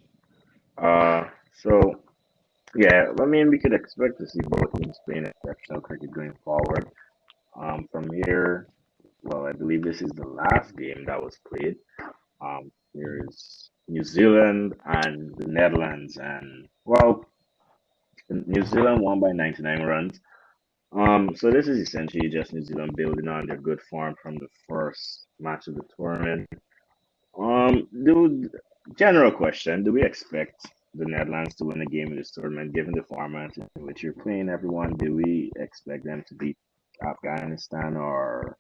So yeah, I mean, we could expect to see both teams playing exceptional cricket going forward. From here, well, I believe this is the last game that was played. Here is New Zealand and the Netherlands, and well, New Zealand won by 99 runs. So this is essentially just New Zealand building on their good form from the first match of the tournament. Do general question: do we expect the Netherlands to win a game in this tournament, given the format in which you're playing everyone? Do we expect them to beat Afghanistan or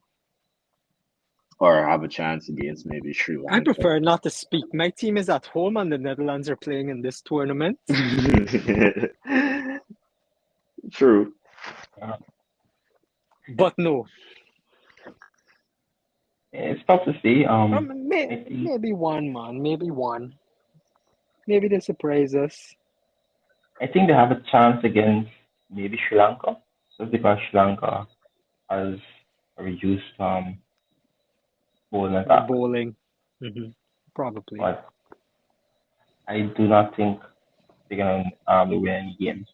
have a chance against maybe Sri I Lanka? prefer not to speak. My team is at home and the Netherlands are playing in this tournament. True. Uh, But no, it's tough to see. I think maybe one, man. Maybe one. Maybe they surprise us. I think they have a chance against maybe Sri Lanka, just because Sri Lanka has a reduced bowling attack. Bowling. Hmm. Probably. But I do not think they're gonna win any games.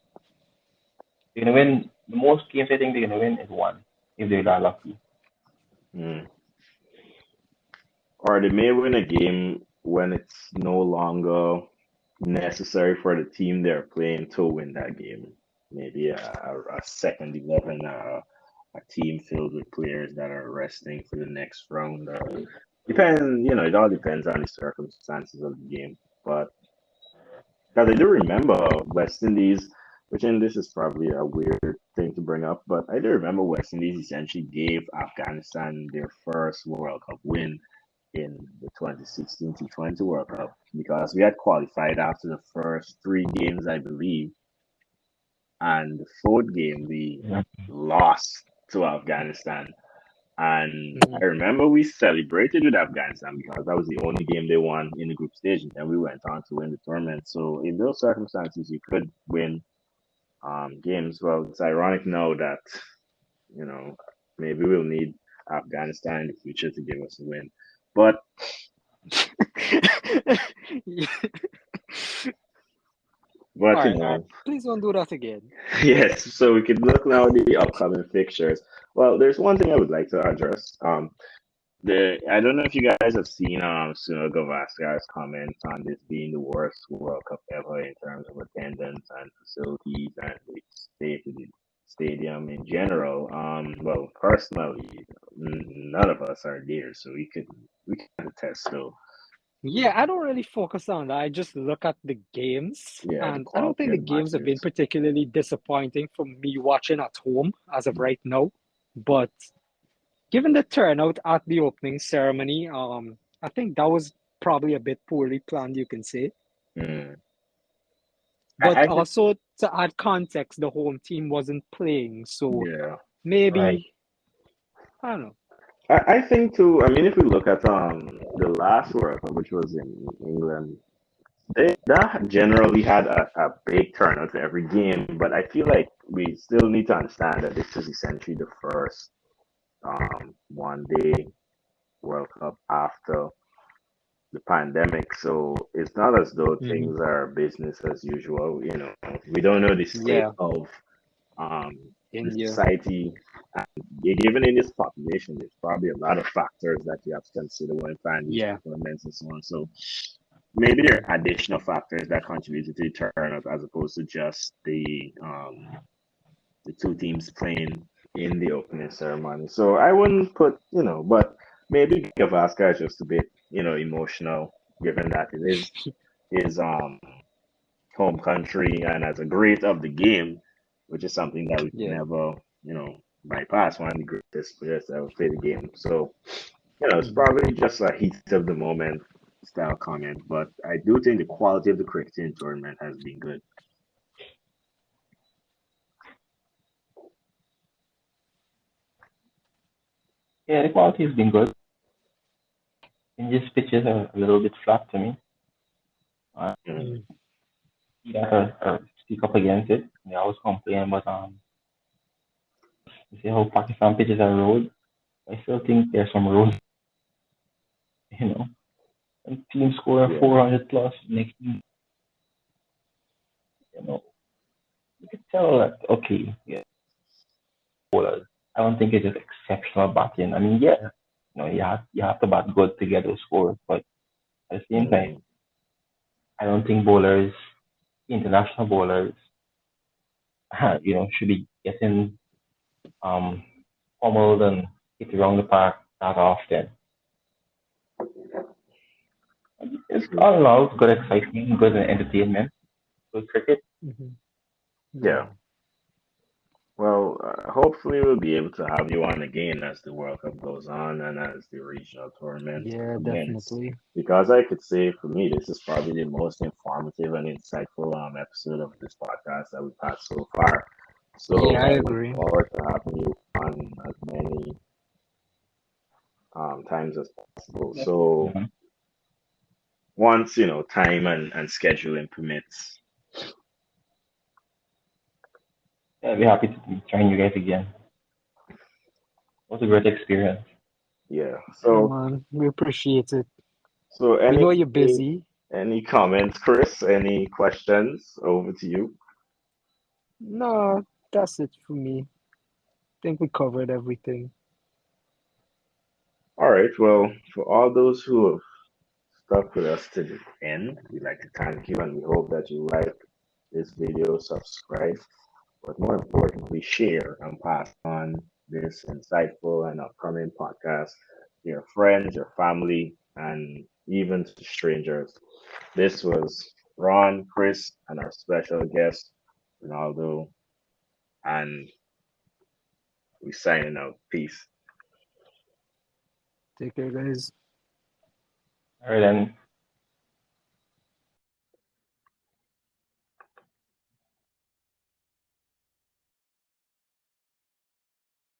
They're gonna win the most games. I think they're gonna win is one if they're that lucky. Hmm. Or they may win a game when it's no longer necessary for the team they're playing to win that game. Maybe a second 11, a team filled with players that are resting for the next round. It all depends on the circumstances of the game. But because I do remember West Indies, which and this is probably a weird thing to bring up, but I do remember West Indies essentially gave Afghanistan their first World Cup win in the 2016 T20 World Cup because we had qualified after the first three games, I believe, and the fourth game we Yeah. lost to Afghanistan. And Hmm. I remember we celebrated with Afghanistan because that was the only game they won in the group stage, and then we went on to win the tournament. So in those circumstances, you could win games. Well, it's ironic now that you know maybe we'll need Afghanistan in the future to give us a win. But All but you right, all right. know, Please don't do that again. yes. So we could look now at the upcoming fixtures. Well, there's one thing I would like to address. I don't know if you guys have seen Sunil Gavaskar comment on this being the worst World Cup ever in terms of attendance and facilities and the state of the stadium in general. Well, personally, none of us are there, so we can attest. So Yeah, I don't really focus on that. I just look at the games, yeah, the and I don't quality think of the the games have been matches. particularly disappointing for me watching at home as of right now. But given the turnout at the opening ceremony, I think that was probably a bit poorly planned, you can say. Mm. But I just also to add context, the home team wasn't playing, so yeah. Right. maybe I don't know. I think too. I mean, if we look at the last World Cup, which was in England, that generally had a big turnout for every game. But I feel like we still need to understand that this is essentially the first 1 day World Cup after the pandemic. So it's not as though Hmm. things are business as usual. We don't know the state Yeah, of um, the India. society. Given in this population, there's probably a lot of factors that you have to consider when planning these Yeah. tournaments and so on. So maybe there are additional factors that contributed to the turnout as opposed to just the two teams playing in the opening ceremony. So I wouldn't put, but maybe Gavaskar is just a bit, emotional, given that it is his home country and as a great of the game, which is something that we can Yeah. never, bypass, one of the greatest players that ever played the game. So, it's Hmm. probably just a heat of the moment style comment, but I do think the quality of the cricketing tournament has been good. Yeah, the quality has been good. And just pitches are a little bit flat to me. I Mm, see that or speak up against it. They always complain, but you see how Pakistan pitches are road. I still think there's some roads, you know. And team score yeah. 400 plus next, you know, you could tell that okay, yeah, bowlers. I don't think it's just exceptional batting. I mean, yeah, you have to bat good to get those scores, but at the same time, Mm, I don't think bowlers, international bowlers, should be getting um pummeled and hit around the park that often. It's true. all in all good excitement, good entertainment, good cricket. Hmm. Yeah. Yeah. Well, hopefully we'll be able to have you on again as the World Cup goes on and as the regional tournaments Yeah, commence. definitely. Because I could say for me, this is probably the most informative and insightful episode of this podcast that we've had so far. So Yeah, I I look agree. forward to having you on as many times as possible. So Mhm. once time and scheduling permits. Yeah, I'd be happy to join you guys again. It was a great experience. Yeah. Yeah, So man. We appreciate it. so We any know you're busy. any comments, Chris? Any questions? Over to you. No, that's it for me. Think we covered everything. All right. Well, for all those who have stuck with us to the end, we'd like to thank you and we hope that you like this video, subscribe, but more importantly, share and pass on this insightful and upcoming podcast to your friends, your family, and even to strangers. This was Ron, Chris, and our special guest, Ronaldo, and we signing out. Peace. Take care, guys. All right, then.